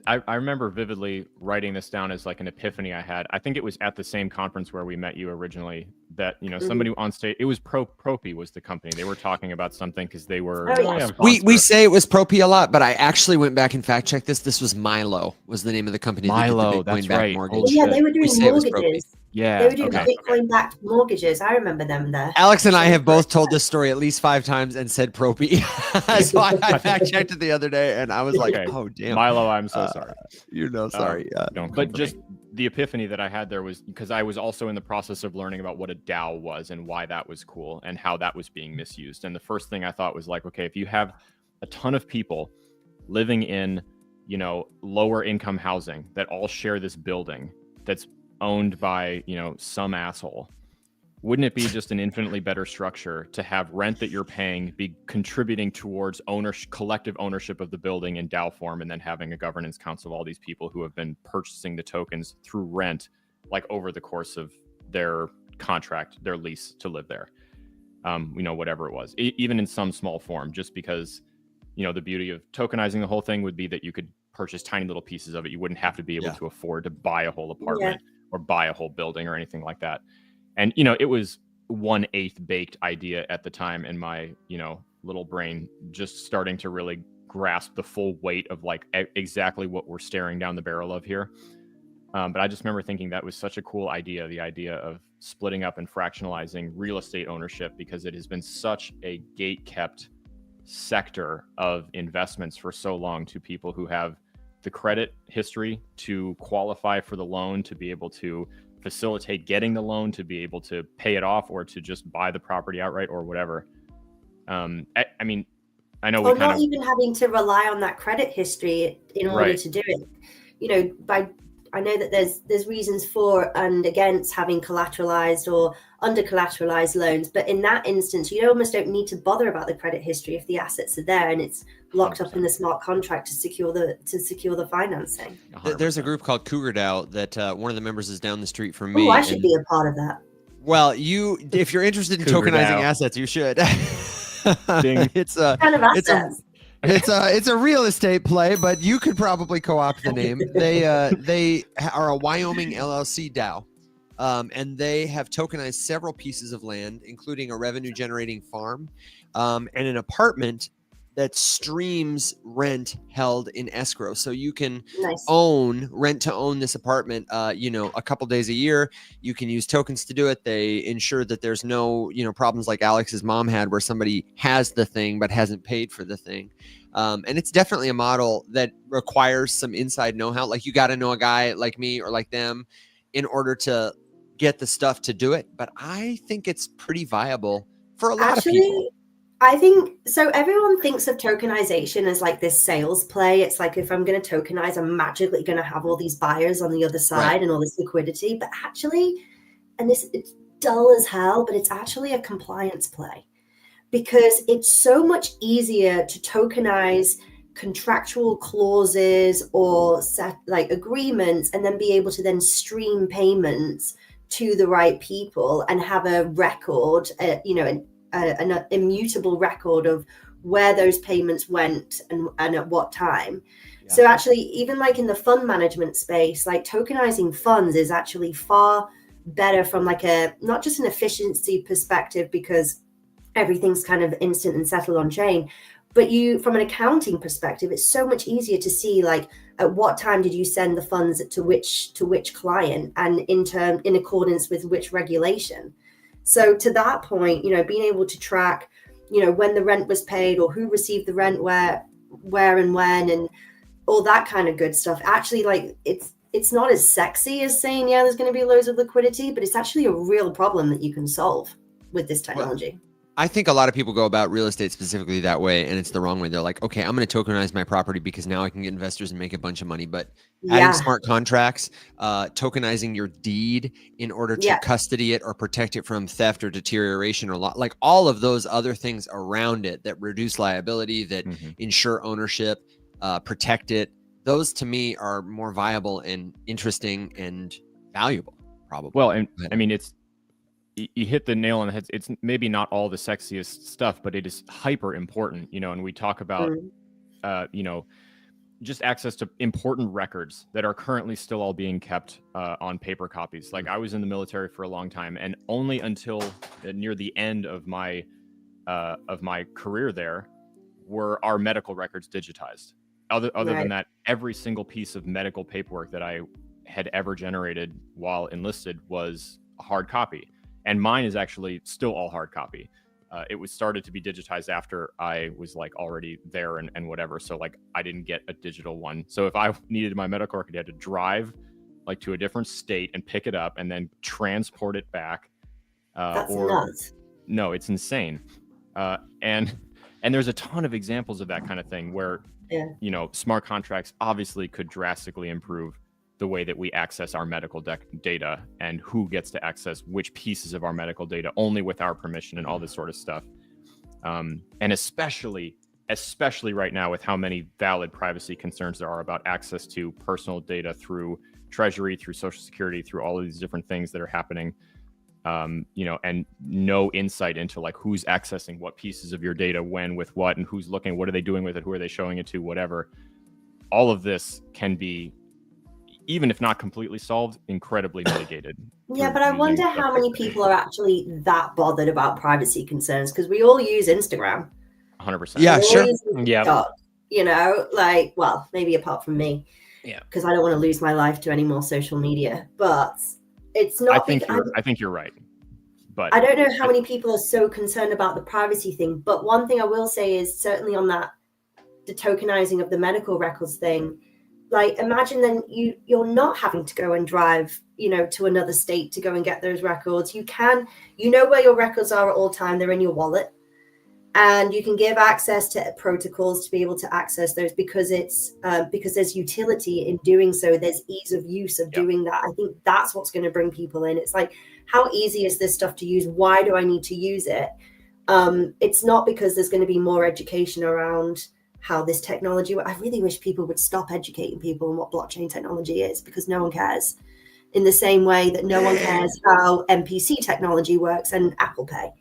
I remember vividly writing this down as like an epiphany I had. I think it was at the same conference where we met you originally that, somebody on stage, it was Propi was the company. They were talking about something because they were. We say it was Propi a lot, but I actually went back and fact checked this. This was Milo was the name of the company. Milo, that did the Bitcoin that's right. mortgage. Oh, yeah, they were doing mortgages. Yeah, they were doing Bitcoin-backed mortgages. I remember them there. Alex and I have both told this story at least 5 times and said Propi. So I fact checked it the other day, and I was like, "Oh damn, Milo, I'm so sorry." Sorry. But just the epiphany that I had there was because I was also in the process of learning about what a DAO was and why that was cool and how that was being misused. And the first thing I thought was like, okay, if you have a ton of people living in, lower income housing that all share this building that's owned by, some asshole, wouldn't it be just an infinitely better structure to have rent that you're paying be contributing towards collective ownership of the building in DAO form, and then having a governance council of all these people who have been purchasing the tokens through rent, like over the course of their contract, their lease to live there, whatever it was, even in some small form, just because, the beauty of tokenizing the whole thing would be that you could purchase tiny little pieces of it. You wouldn't have to be able to afford to buy a whole apartment or buy a whole building or anything like that. And, it was 1/8 baked idea at the time in my, little brain, just starting to really grasp the full weight of like exactly what we're staring down the barrel of here. But I just remember thinking that was such a cool idea, the idea of splitting up and fractionalizing real estate ownership, because it has been such a gate-kept sector of investments for so long to people who have the credit history to qualify for the loan, to be able to facilitate getting the loan, to be able to pay it off, or to just buy the property outright or whatever. I mean, I know Or we not kind of, even having to rely on that credit history in order Right. to do it. You know, I know that there's reasons for and against having collateralized or under collateralized loans, but in that instance, you almost don't need to bother about the credit history if the assets are there and it's locked up in the smart contract to secure the financing. There's a 100%. group called Cougar DAO that one of the members is down the street from me. Oh, I should and- be a part of that. Well, if you're interested in Cougar tokenizing DAO. assets, you should. Ding. It's a Kind of it's a assets. it's a real estate play, but you could probably co-opt the name. They are a Wyoming LLC DAO, and they have tokenized several pieces of land, including a revenue-generating farm, and an apartment that streams rent held in escrow. So you can Nice. rent to own this apartment, a couple days a year. You can use tokens to do it. They ensure that there's no, problems like Alex's mom had where somebody has the thing but hasn't paid for the thing. And it's definitely a model that requires some inside know-how. Like you got to know a guy like me or like them in order to get the stuff to do it. But I think it's pretty viable for a lot of people. I think so. Everyone thinks of tokenization as like this sales play. It's like if I'm going to tokenize, I'm magically going to have all these buyers on the other side and all this liquidity. But actually, and it's dull as hell, but it's actually a compliance play because it's so much easier to tokenize contractual clauses or set like agreements and then be able to then stream payments to the right people and have a record, an immutable record of where those payments went and at what time. Yeah. So actually, even like in the fund management space, like tokenizing funds is actually far better from like not just an efficiency perspective because everything's kind of instant and settled on chain, but from an accounting perspective, it's so much easier to see like at what time did you send the funds to which client and in accordance with which regulation. So to that point, being able to track, when the rent was paid or who received the rent where and when and all that kind of good stuff. Actually, like it's not as sexy as saying, yeah, there's going to be loads of liquidity, but it's actually a real problem that you can solve with this technology. Well, I think a lot of people go about real estate specifically that way, and it's the wrong way. They're like, okay, I'm going to tokenize my property because now I can get investors and make a bunch of money. But adding smart contracts, tokenizing your deed in order to custody it or protect it from theft or deterioration or like all of those other things around it that reduce liability, that ensure ownership, protect it. Those to me are more viable and interesting and valuable, probably. Well, and I mean, you hit the nail on the head. It's maybe not all the sexiest stuff, but it is hyper important, and we talk about, just access to important records that are currently still all being kept on paper copies. Like I was in the military for a long time, and only until near the end of my career there were our medical records digitized. Other than that, every single piece of medical paperwork that I had ever generated while enlisted was a hard copy. And mine is actually still all hard copy. It was started to be digitized after I was like already there and whatever. So like I didn't get a digital one. So if I needed my medical record, I had to drive like to a different state and pick it up and then transport it back. That's nuts. No, it's insane. And there's a ton of examples of that kind of thing where, smart contracts obviously could drastically improve the way that we access our medical data and who gets to access which pieces of our medical data only with our permission and all this sort of stuff. And especially right now with how many valid privacy concerns there are about access to personal data through Treasury, through Social Security, through all of these different things that are happening, and no insight into like who's accessing what pieces of your data, when, with what, and who's looking, what are they doing with it, who are they showing it to, whatever. All of this can be, even if not completely solved, incredibly mitigated. Yeah, but I wonder how many people are actually that bothered about privacy concerns because we all use Instagram. 100%. Yeah, sure. Yeah. Well, maybe apart from me. Yeah. Because I don't want to lose my life to any more social media. But it's not. I think you're right. But I don't know how many people are so concerned about the privacy thing, but one thing I will say is certainly on that, the tokenizing of the medical records thing, like imagine then you're not having to go and drive, to another state to go and get those records. You can, where your records are at all time, they're in your wallet. And you can give access to protocols to be able to access those because it's because there's utility in doing so. There's ease of use of doing that. I think that's what's going to bring people in. It's like, how easy is this stuff to use? Why do I need to use it? It's not because there's going to be more education around how this technology. I really wish people would stop educating people on what blockchain technology is, because no one cares. In the same way that no one cares how MPC technology works and Apple Pay.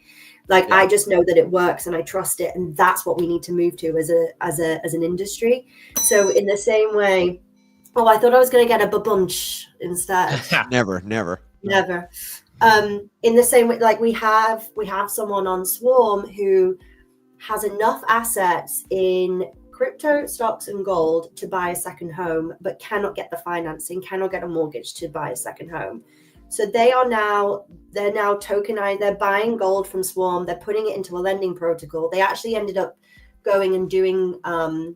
Like, I just know that it works and I trust it, and that's what we need to move to as an industry. So in the same way, I thought I was going to get a bunch instead. Never. In the same way, like we have someone on Swarm who has enough assets in crypto, stocks, and gold to buy a second home, but cannot get the financing, cannot get a mortgage to buy a second home. So they're now tokenized. They're buying gold from Swarm. They're putting it into a lending protocol. They actually ended up going and doing, I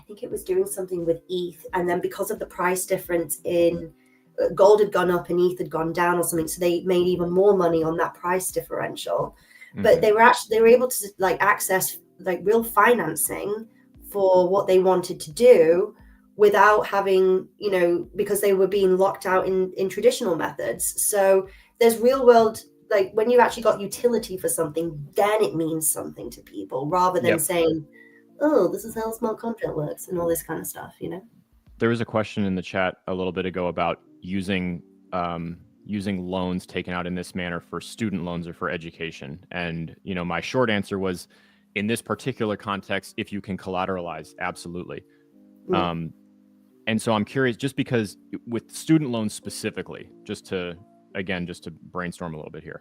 think it was doing something with ETH. And then because of the price difference in gold had gone up and ETH had gone down or something, so they made even more money on that price differential. Mm-hmm. But they were able to like access like real financing for what they wanted to do, without having, because they were being locked out in traditional methods. So there's real world, like when you actually got utility for something, then it means something to people, rather than saying, oh, this is how smart contract works and all this kind of stuff, There was a question in the chat a little bit ago about using loans taken out in this manner for student loans or for education. And, my short answer was, in this particular context, if you can collateralize, absolutely. And so I'm curious, just because with student loans specifically, just to brainstorm a little bit here.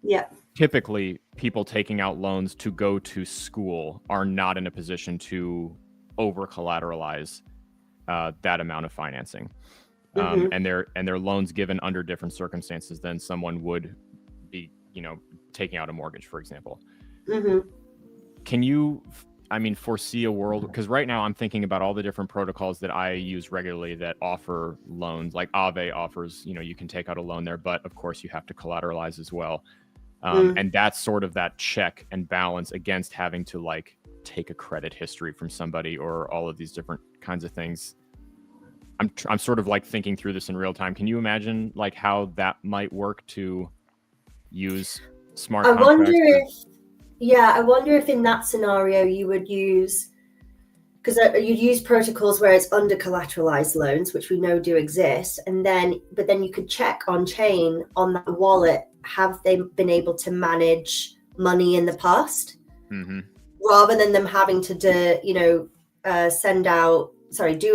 Yeah. Typically, people taking out loans to go to school are not in a position to over collateralize that amount of financing. And they're loans given under different circumstances than someone would be, taking out a mortgage, for example. Mm-hmm. Can you foresee a world, because right now I'm thinking about all the different protocols that I use regularly that offer loans, like Aave offers, you can take out a loan there, but of course you have to collateralize as well. And that's sort of that check and balance against having to like take a credit history from somebody or all of these different kinds of things. I'm sort of like thinking through this in real time. Can you imagine like how that might work to use smart contracts? I wonder if in that scenario you would use, because you'd use protocols where it's under collateralized loans, which we know do exist, but then you could check on chain on that wallet, have they been able to manage money in the past, rather than them having to do a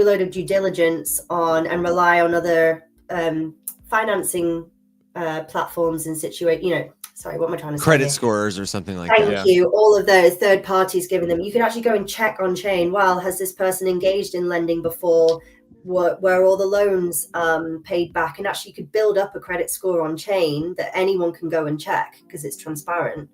load of due diligence on and rely on other financing platforms and what am I trying to say? Credit scorers or something like that. Thank you. All of those third parties giving them. You could actually go and check on chain. Well, has this person engaged in lending before? Were all the loans paid back? And actually, you could build up a credit score on chain that anyone can go and check because it's transparent.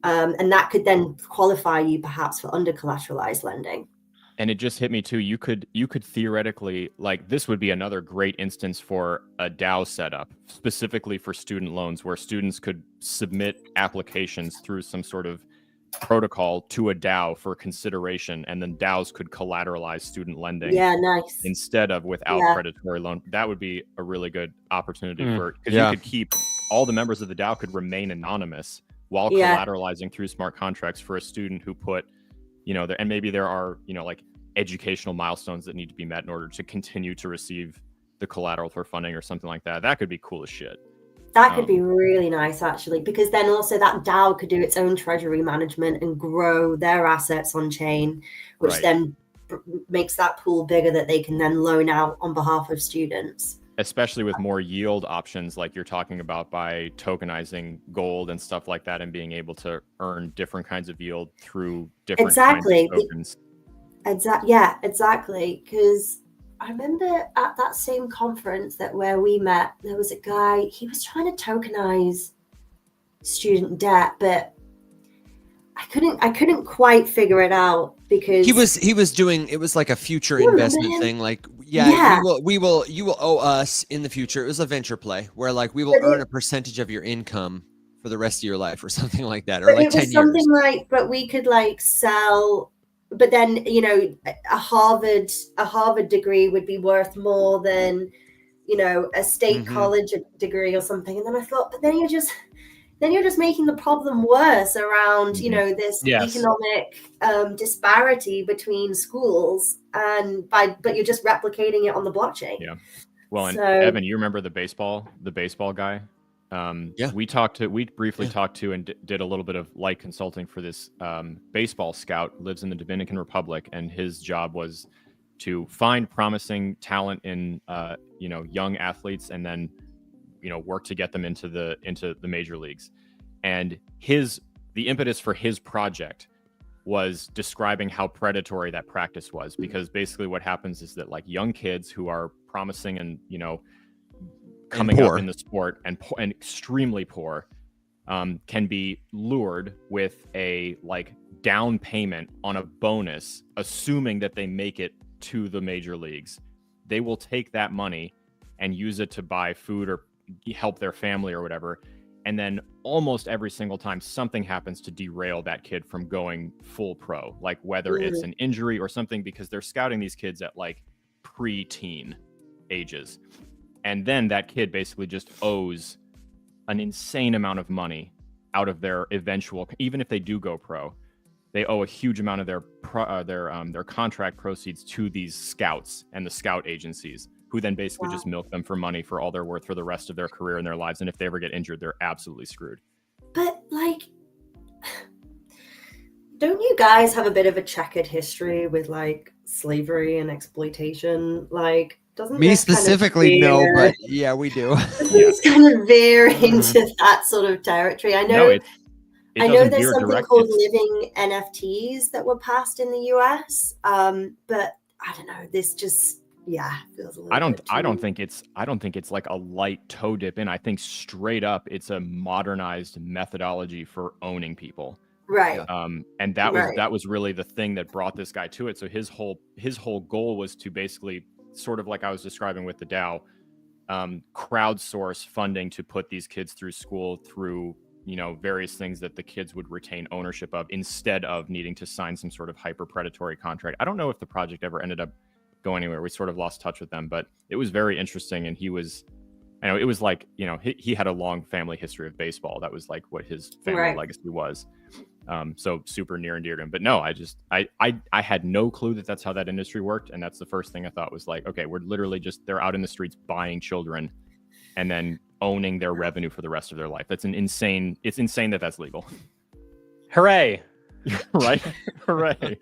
And that could then qualify you perhaps for under collateralized lending. And it just hit me too. You could theoretically, like, this would be another great instance for a DAO setup specifically for student loans, where students could submit applications through some sort of protocol to a DAO for consideration, and then DAOs could collateralize student lending. Yeah, nice. Instead of without predatory loan. That would be a really good opportunity because you could keep all the members of the DAO could remain anonymous while collateralizing through smart contracts for a student who put, and maybe there are, like educational milestones that need to be met in order to continue to receive the collateral for funding or something like that. That could be cool as shit. That could be really nice, actually, because then also that DAO could do its own treasury management and grow their assets on chain, which then makes that pool bigger that they can then loan out on behalf of students. Especially with more yield options like you're talking about by tokenizing gold and stuff like that, and being able to earn different kinds of yield through different kinds of tokens. Exactly. Because I remember at that same conference where we met, there was a guy, he was trying to tokenize student debt, but I couldn't quite figure it out because he was doing, it was like a future You remember investment him? thing. Like, Yeah. you will owe us in the future. It was a venture play where like we will But earn a percentage of your income for the rest of your life or something like that, or but like it 10 was years. something like, but we could like sell, but then, you know, a Harvard degree would be worth more than, you know, a state Mhm. college degree or something. And then I thought, but then you're just making the problem worse around, you know, this Yes. economic disparity between schools, and but you're just replicating it on the blockchain. Yeah. Well, and So- Evan, you remember the baseball guy? Yeah. We briefly talked to and did a little bit of light consulting for this baseball scout, lives in the Dominican Republic, and his job was to find promising talent in you know, young athletes, and then, you know, work to get them into the major leagues. And the impetus for his project was describing how predatory that practice was, because basically what happens is that like young kids who are promising and, you know, coming up poor. in the sport and extremely poor can be lured with a like down payment on a bonus, assuming that they make it to the major leagues. They will take that money and use it to buy food or help their family or whatever. And then almost every single time something happens to derail that kid from going full pro, like whether it's an injury or something, because they're scouting these kids at like pre-teen ages. And then that kid basically just owes an insane amount of money out of their eventual, even if they do go pro, they owe a huge amount of their contract proceeds to these scouts and the scout agencies, who then basically just milk them for money for all they're worth for the rest of their career and their lives. And if they ever get injured, they're absolutely screwed. But like, don't you guys have a bit of a checkered history with like slavery and exploitation? Like, doesn't Me this specifically, kind of no, veer- but yeah, we do. It's kind of veer into that sort of territory. I know. No, it I know doesn't there's veer something direct. called It's- living NFTs that were passed in the US, but I don't know. This just feels a little. I don't bit think it's like a light toe dip in. I think straight up it's a modernized methodology for owning people. right. And that Right. was really the thing that brought this guy to it. So his whole goal was to basically, sort of like I was describing with the DAO, crowdsource funding to put these kids through school through, you know, various things that the kids would retain ownership of, instead of needing to sign some sort of hyper predatory contract. I don't know if the project ever ended up going anywhere. We sort of lost touch with them, but it was very interesting. And he was, I know it was like, you know, he had a long family history of baseball. That was like what his family legacy was. So super near and dear to him. But no, I had no clue that that's how that industry worked. And that's the first thing I thought was like, okay, we're literally just, they're out in the streets buying children and then owning their revenue for the rest of their life. It's insane that that's legal. Hooray. Right? Hooray.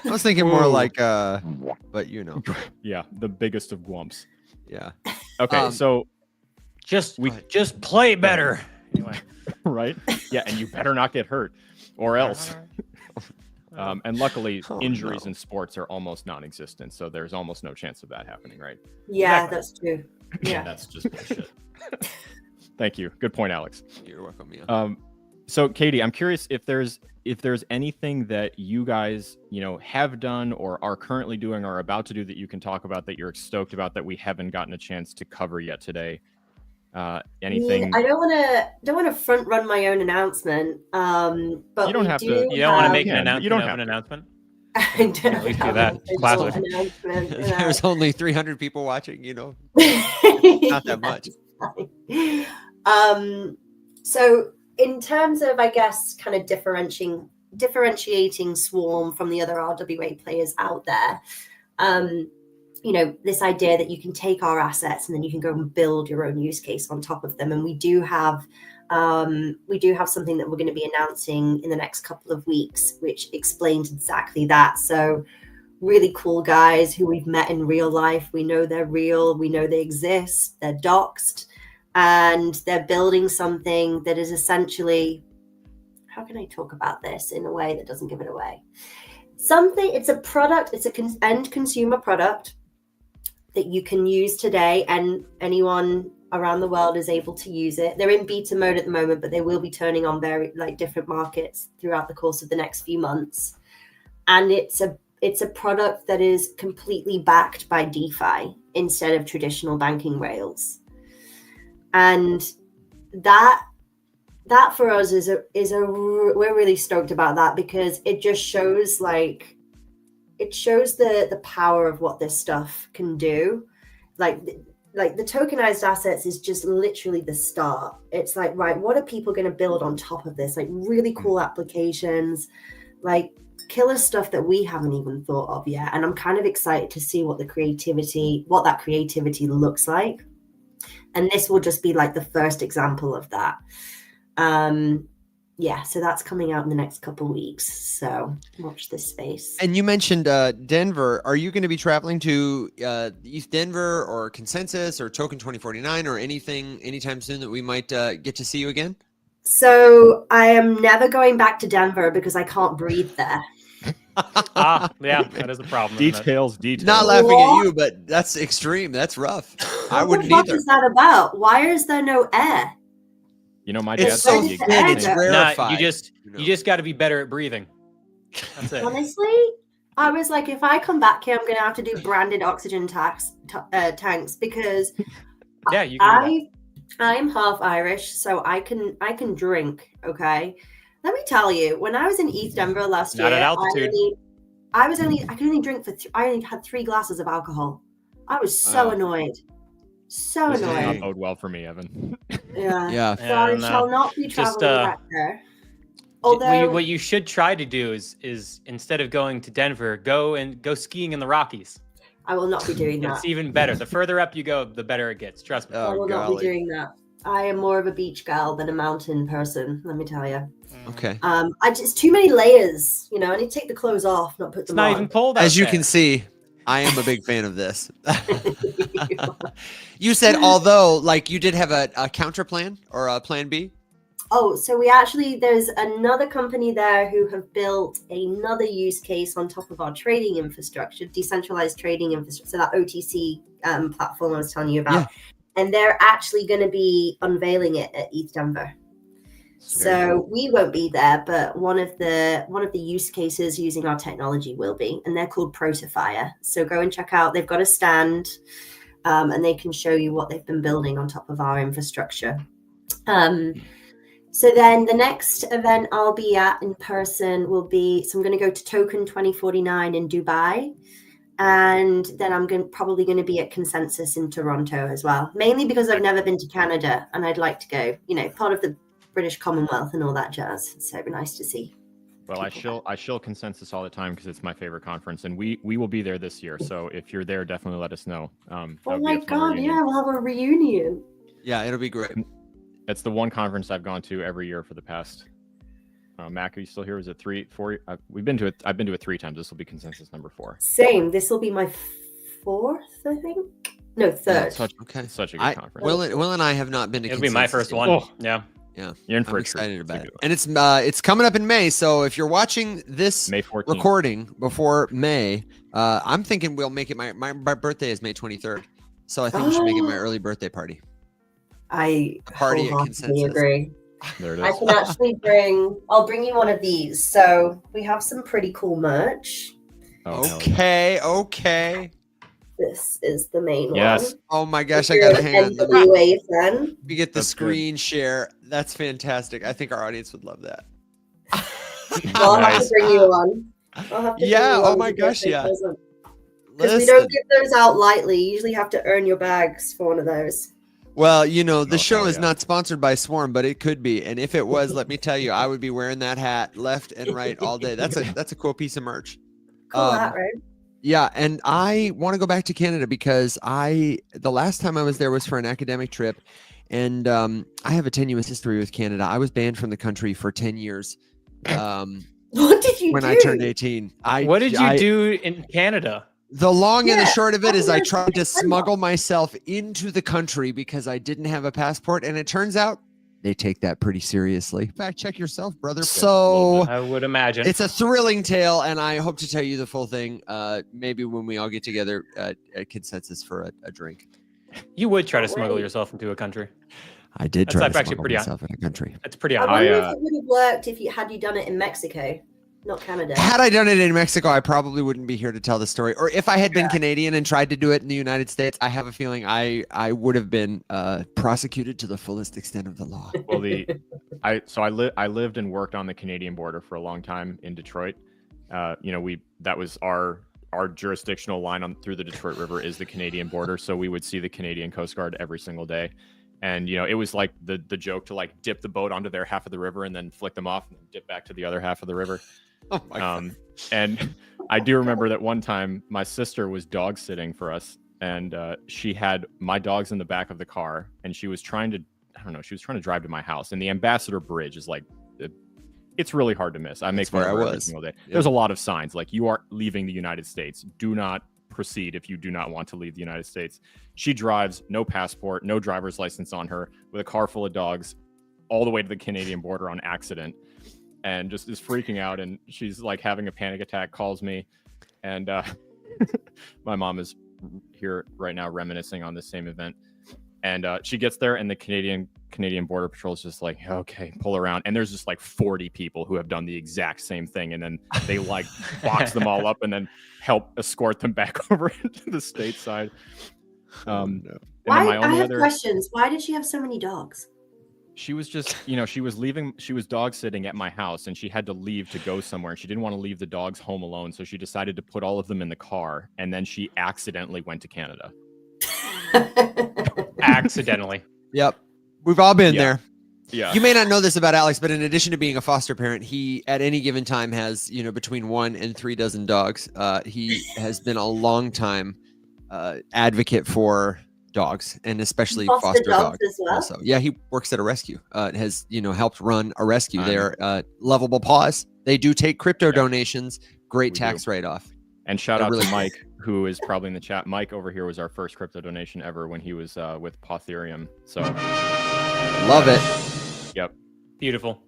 I was thinking more Ooh. like, but you know, Yeah, the biggest of gwumps. yeah. Okay, so Just play better. anyway, right? Yeah, and you better not get hurt, or else. And luckily, Oh, injuries no. in sports are almost non-existent, so there's almost no chance of that happening, right? Yeah, Exactly. that's true. Yeah. That's just bullshit. Thank you. Good point, Alex. You're welcome. Yeah. So Katie, I'm curious if there's anything that you guys, you know, have done or are currently doing or about to do that you can talk about that you're stoked about that we haven't gotten a chance to cover yet today. Anything? I don't want to front run my own announcement. But You don't we have do to- You don't want to have- make an Yeah, announcement you don't of have an to. announcement? I don't At least do have that. an official Classic. announcement, you know. There's only 300 people watching, you know. Not that much. So in terms of, I guess, kind of differentiating Swarm from the other RWA players out there, you know, this idea that you can take our assets and then you can go and build your own use case on top of them. And we do have something that we're going to be announcing in the next couple of weeks, which explains exactly that. So really cool guys who we've met in real life. We know they're real. We know they exist. They're doxed. And they're building something that is essentially, how can I talk about this in a way that doesn't give it away? It's a product, it's an end consumer product that you can use today, and anyone around the world is able to use it. They're in beta mode at the moment, but they will be turning on very different markets throughout the course of the next few months. And it's a product that is completely backed by DeFi instead of traditional banking rails. And that for us we're really stoked about that, because it just shows the power of what this stuff can do. Like the tokenized assets is just literally the start. It's like, right, what are people going to build on top of this? Like really cool applications, like killer stuff that we haven't even thought of yet. And I'm kind of excited to see what that creativity looks like. And this will just be like the first example of that. Yeah, so that's coming out in the next couple of weeks. So watch this space. And you mentioned Denver. Are you going to be traveling to East Denver or Consensus or Token 2049 or anything anytime soon that we might get to see you again? So I am never going back to Denver because I can't breathe there. Yeah, that is a problem. isn't it? Details. Not laughing at you, but that's extreme. That's rough. I wouldn't What the fuck either. is that about? Why is there no air? You know, my dad It's so said the thin. exact It's same- rarefied. You just got to be better at breathing. That's it. Honestly, I was like, if I come back here, I'm going to have to do branded oxygen tanks because Yeah, you can do I'm half Irish, so I can drink. Okay, let me tell you, when I was in East Denver last Not year, at altitude. I could only drink I only had 3 glasses of alcohol. I was so Wow. annoyed. So This does annoyed. not bode well for me, Evan. Yeah. Yeah. So I And, shall not be just, traveling back there. Although what you should try to do is instead of going to Denver, go skiing in the Rockies. I will not be doing that. It's even better. The further up you go, the better it gets. Trust me. I Oh, will not be golly. doing that. I am more of a beach gal than a mountain person, let me tell you. Okay. I just too many layers, I need to take the clothes off, not put It's them not on. even cold out As you there. can see, I am a big fan of this. You said, although, like, you did have a counter plan or a plan B? Oh, so there's another company there who have built another use case on top of our trading infrastructure, decentralized trading infrastructure, so that OTC platform I was telling you about. Yeah. And they're actually going to be unveiling it at ETH Denver. So we won't be there, but one of the use cases using our technology will be, and they're called Protofire. So go and check out. They've got a stand, and they can show you what they've been building on top of our infrastructure. So then the next event I'll be at in person will be, so I'm going to go to Token 2049 in Dubai. And then I'm probably going to be at Consensus in Toronto as well, mainly because I've never been to Canada and I'd like to go, part of the British Commonwealth and all that jazz. So it'd be nice to see. Well, I shill Consensus all the time because it's my favorite conference, and we will be there this year. So if you're there, definitely let us know. That Oh would be my a fun God, reunion. yeah, we'll have a reunion. Yeah, it'll be great. It's the one conference I've gone to every year for the past. Mac, are you still here? Was it 3, 4? We've been to it. I've been to it 3 times. This will be Consensus number 4. Same. This will be my 4th, I think. No, 3rd. Okay. Such a good conference. Will and I have not been to It'll be my Consensus first yet. one. Oh. Yeah. Yeah, You're in for I'm a treat. excited It's a about good it. one. And it's coming up in May. So if you're watching this May 14th. recording before May, I'm thinking we'll make it. My birthday is May 23rd, so I think we should make it my early birthday party. I Party at wholeheartedly Consensus. agree. There it I is. can actually I'll bring you one of these. So we have some pretty cool merch. Oh, hell yeah. Okay. This is the main Yes. one. Oh my gosh, If I you're gotta an hang on. Let me NWA fan. get the That's good. screen share. That's fantastic. I think our audience would love that. I'll have to Nice. bring you one. I'll have to bring Yeah, you oh one my as a gosh, birthday yeah. present. Because we Listen. don't give those out lightly. You usually have to earn your bags for one of those. Well, the Oh, show hell is yeah. not sponsored by Swarm, but it could be. And if it was, let me tell you, I would be wearing that hat left and right all day. That's a cool piece of merch. Cool hat, right? Yeah, and I want to go back to Canada because the last time I was there was for an academic trip, and I have a tenuous history with Canada. I was banned from the country for 10 years. What did you when do? I turned 18. What did you do in Canada? The long and the Yeah, short of it is I that's tried to fun. smuggle myself into the country because I didn't have a passport, and it turns out they take that pretty seriously. Fact check yourself, brother. So I would imagine. it's a thrilling tale, and I hope to tell you the full thing maybe when we all get together at Consensus for a drink. You would try to smuggle Right. yourself into a country. I did That's try to actually smuggle pretty myself in a country. That's pretty I odd. wonder I, if it would have worked if you had done it in Mexico, not Canada. Had I done it in Mexico, I probably wouldn't be here to tell the story. Or if I had been Canadian and tried to do it in the United States, I have a feeling I would have been prosecuted to the fullest extent of the law. Well, I lived and worked on the Canadian border for a long time in Detroit. That was our jurisdictional line on through the Detroit River is the Canadian border. So we would see the Canadian Coast Guard every single day. And it was like the joke to like dip the boat onto their half of the river and then flick them off and dip back to the other half of the river. Oh my God. And I do remember that one time my sister was dog sitting for us, and she had my dogs in the back of the car, and she was trying to drive to my house. And the Ambassador Bridge is like, it's really hard to miss. I make fun of it every single day. Yeah. There's a lot of signs like you are leaving the United States. Do not proceed if you do not want to leave the United States. She drives, no passport, no driver's license on her, with a car full of dogs, all the way to the Canadian border on accident, and just is freaking out. And she's like having a panic attack, calls me, and my mom is here right now reminiscing on this same event. And she gets there, and the Canadian Border Patrol is just like, okay, pull around. And there's just like 40 people who have done the exact same thing. And then they like box them all up and then help escort them back over into the stateside. And then I have questions. Why did she have so many dogs? She was just, she was dog sitting at my house, and she had to leave to go somewhere. And she didn't want to leave the dogs home alone. So she decided to put all of them in the car. And then she accidentally went to Canada. Accidentally. Yep. We've all been Yeah. there. Yeah. You may not know this about Alex, but in addition to being a foster parent, he at any given time has, between 1 and 3 dozen dogs. He has been a long time advocate for dogs, and especially foster dogs as well. also. Yeah, he works at a rescue. Has helped run a rescue there. Lovable Paws. They do take crypto donations. Great We tax write-off. And shout They're out really to Mike, who is probably in the chat. Mike over here was our first crypto donation ever when he was with Potherium. So Love it. Yep. Beautiful.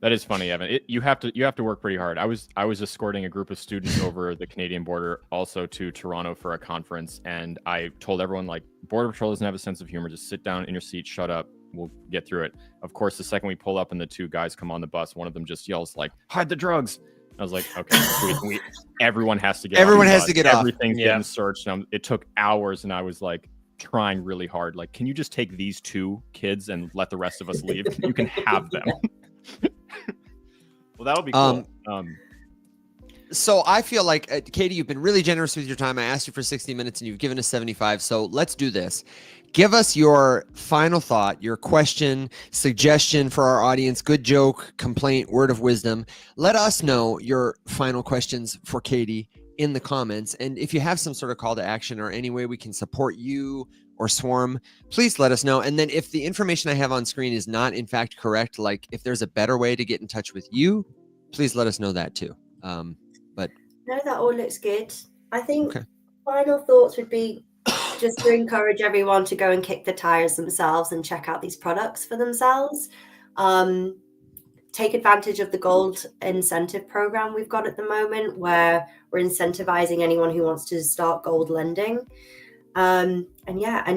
That is funny, Evan. You have to work pretty hard. I was escorting a group of students over the Canadian border, also to Toronto for a conference, and I told everyone like, Border Patrol doesn't have a sense of humor. Just sit down in your seat, shut up. We'll get through it. Of course, the second we pull up and the 2 guys come on the bus, one of them just yells like, "Hide the drugs!" I was like, okay, sweet. Everyone has to get. Everyone off the has bus. to get off. Everything's getting searched. It took hours, and I was like trying really hard. Like, can you just take these 2 kids and let the rest of us leave? You can have them. Well, that'll be cool. So I feel like, Katie, you've been really generous with your time. I asked you for 60 minutes and you've given us 75. So let's do this. Give us your final thought, your question, suggestion for our audience, good joke, complaint, word of wisdom. Let us know your final questions for Katie in the comments. And if you have some sort of call to action or any way we can support you or Swarm, please let us know. And then if the information I have on screen is not in fact correct, like if there's a better way to get in touch with you, please let us know that too. No, that all looks good. I think final thoughts would be just to encourage everyone to go and kick the tires themselves and check out these products for themselves. Take advantage of the gold incentive program we've got at the moment, where we're incentivizing anyone who wants to start gold lending. And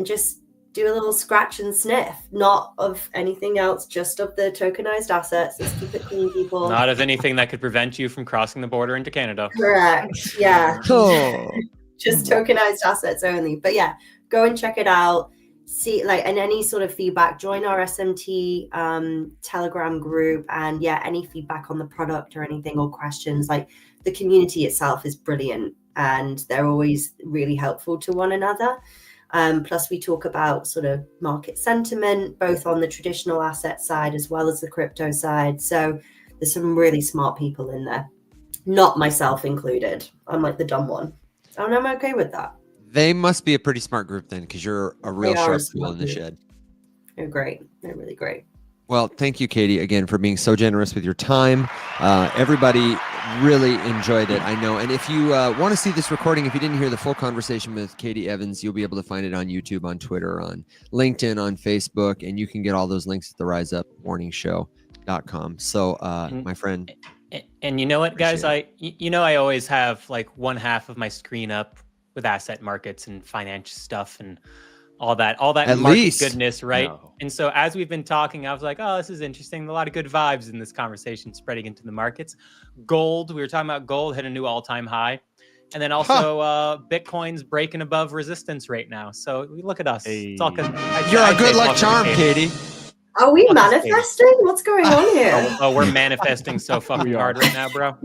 just do a little scratch and sniff, not of anything else, just of the tokenized assets. Let's keep it clean, people. Not of anything that could prevent you from crossing the border into Canada. Correct. Yeah. Oh. Just tokenized assets only. But yeah, go and check it out. See, and any sort of feedback, join our SMT Telegram group, and any feedback on the product or anything or questions. Like, the community itself is brilliant, and they're always really helpful to one another. Plus, we talk about sort of market sentiment, both on the traditional asset side as well as the crypto side. So there's some really smart people in there, not myself included. I'm like the dumb one, and I'm okay with that. They must be a pretty smart group then, because you're a real sharp tool in the shed. They're great. They're really great. Well, thank you, Katie, again, for being so generous with your time. Everybody really enjoyed it, I know. And if you want to see this recording, if you didn't hear the full conversation with Katie Evans, you'll be able to find it on YouTube, on Twitter, on LinkedIn, on Facebook, and you can get all those links at the riseupmorningshow.com. So, my friend. And you know what, guys? I always have like one half of my screen up with asset markets and finance stuff and all that At market least. goodness, right? No. And so as we've been talking, I was like, oh, this is interesting. A lot of good vibes in this conversation spreading into the markets. Gold, we were talking about gold hit a new all-time high. And then also Bitcoin's breaking above resistance right now. So look at us. It's all 'cause You're a I'd say good it's all luck 'cause charm, of Katie. Are we Fuck us, Katie. manifesting? What's going on here? Oh, we're manifesting so fucking We are. hard right now, bro.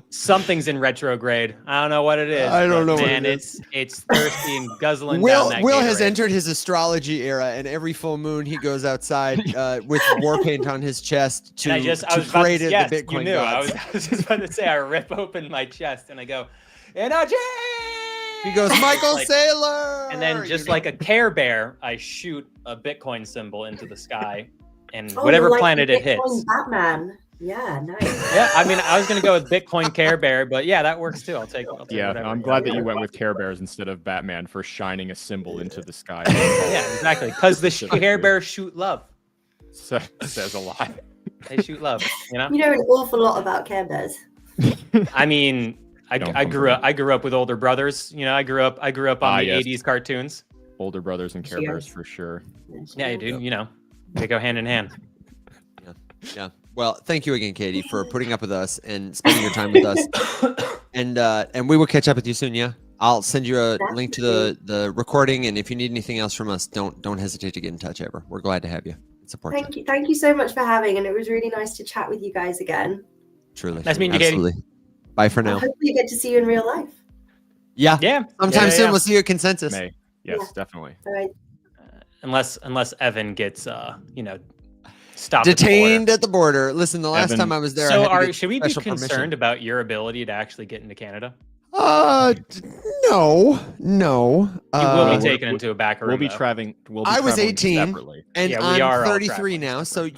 Something's in retrograde. I don't know what it is. I don't but know what man, it is. it's thirsty and guzzling Will down that Will has Gatorade. entered his astrology era, and every full moon he goes outside with war paint on his chest to, And I was to about to pray to yes, the Bitcoin you knew. gods. I was just about to say, I rip open my chest and I go, energy! He goes, Michael Like- Saylor! And then just like a Care Bear, I shoot a Bitcoin symbol into the sky, and Oh, whatever like planet the it hits. Bitcoin Batman. Yeah, nice. Yeah, I mean, I was gonna go with Bitcoin Care Bear, but yeah, that works too. I'll take Yeah, whatever. I'm glad that you went with Care Bears instead of Batman for shining a symbol into the sky. Yeah, exactly. Because the Care Bears shoot love. Says a lot. They shoot love. You know. You know an awful lot about Care Bears. I mean, Don't I come grew for up. I grew up with older brothers. You know, I grew up on the yes. '80s cartoons. Older brothers and Care Yes. Bears for sure. Yeah, you do. You know, they go hand in hand. Yeah. Well, thank you again, Katie, for putting up with us and spending your time with us. And we will catch up with you soon. Yeah, I'll send you a link to the recording, and if you need anything else from us, don't hesitate to get in touch ever. We're glad to have you and support you. Thank you so much for having, and it was really nice to chat with you guys again. Truly, Nice meeting you, Katie. absolutely. Bye for now. Hopefully, get to see you in real life. Yeah, Yeah. sometime Yeah. soon we'll see you at Consensus. May. Yes, Yeah. definitely. All right. Unless Evan gets stopped at the Detained at the border. Listen, the last Evan- time I was there, I So had to get should we be special concerned permission. about your ability to actually get into Canada? No. You will Uh, be taken into a back room. We'll be though. traveling. We'll be I was traveling 18. separately. And Yeah, we are I'm all 33 traveling now, so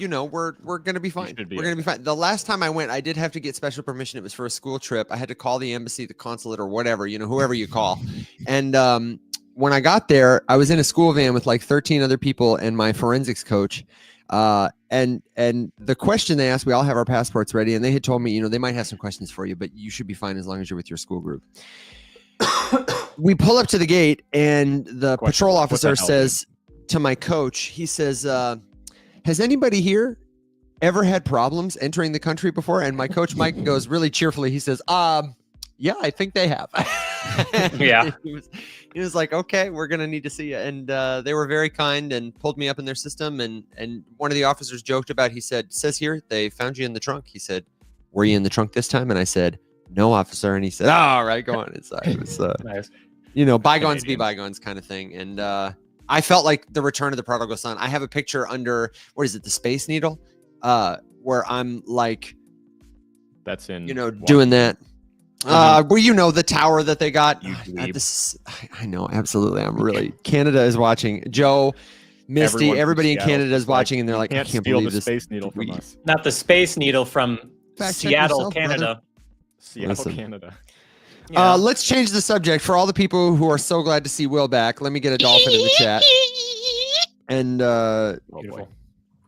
we're gonna be fine. should be We're gonna be fine. The last time I went, I did have to get special permission. It was for a school trip. I had to call the embassy, the consulate, or whatever, whoever you call. And when I got there, I was in a school van with like 13 other people and my forensics coach. And the question they asked, we all have our passports ready, and they had told me, they might have some questions for you, but you should be fine as long as you're with your school group. We pull up to the gate, and the Question, patrol what the officer hell, says to my coach, he says, has anybody here ever had problems entering the country before? And my coach, Mike, goes really cheerfully. He says, yeah, I think they have. Yeah. He was like, okay, we're going to need to see you. And they were very kind and pulled me up in their system. And one of the officers joked about, he said, says here, they found you in the trunk. He said, were you in the trunk this time? And I said, no, officer. And he said, all right, go on inside. It was, Nice. bygones be Canadian. bygones kind of thing. And I felt like the return of the prodigal son. I have a picture under, what is it, the Space Needle, where I'm like, That's in. doing that. Well, the tower that they got. You dweeb. I know, absolutely. I'm really. Canada is watching. Joe, Misty, Everyone from everybody in Seattle Canada is is like, watching, and they're like, I Can't can't steal believe the this. Space Needle from dweeb. us. Not the Space Needle from Fact check Seattle, yourself, brother. Canada. Seattle, Listen. Canada. You know? Let's change the subject for all the people who are so glad to see Will back. Let me get a dolphin in the chat, and Oh, Beautiful. boy.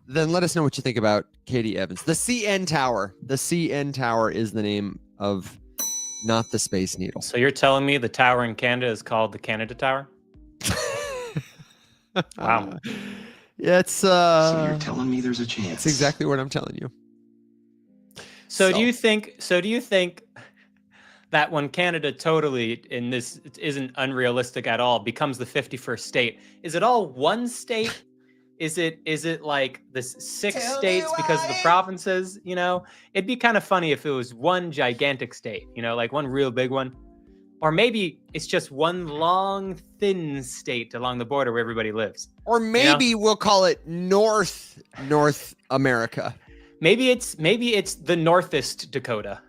then let us know what you think about Katie Evans. The CN Tower. The CN Tower is the name of, not the Space Needle. So you're telling me the tower in Canada is called the Canada Tower? Wow. Yeah, it's So you're telling me there's a chance? That's exactly what I'm telling you. So do you think that when Canada totally, and this isn't unrealistic at all, becomes the 51st state, is it all one state? Is it like the six states because of the provinces? It'd be kind of funny if it was one gigantic state, like one real big one. Or maybe it's just one long, thin state along the border where everybody lives. Or maybe we'll call it North America. Maybe it's the Northest Dakota.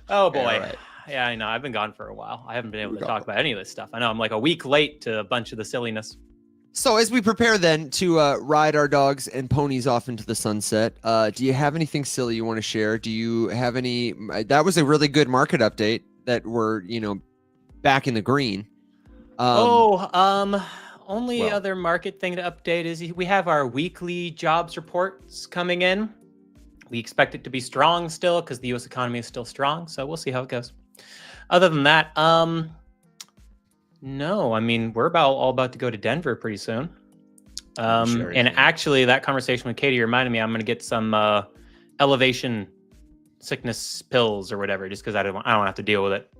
Oh boy. All right. Yeah, I know. I've been gone for a while. I haven't been able to talk about any of this stuff. I know I'm like a week late to a bunch of the silliness. So as we prepare then to ride our dogs and ponies off into the sunset, do you have anything silly you want to share? Do you have any? That was a really good market update that we're back in the green. Only well- other market thing to update is we have our weekly jobs reports coming in. We expect it to be strong still because the U.S. economy is still strong. So we'll see how it goes. Other than that, no, I mean, we're all about to go to Denver pretty soon. And actually, that conversation with Katie reminded me I'm going to get some elevation sickness pills or whatever, just because I don't have to deal with it.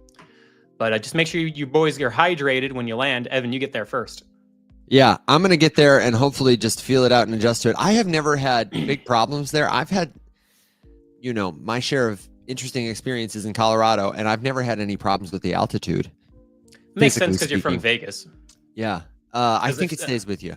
But just make sure you boys are hydrated when you land. Evan, you get there first. Yeah, I'm going to get there and hopefully just feel it out and adjust to it. I have never had big problems there. I've had, my share of interesting experiences in Colorado, and I've never had any problems with the altitude. Makes sense because you're from Vegas. Yeah, I think it stays with you.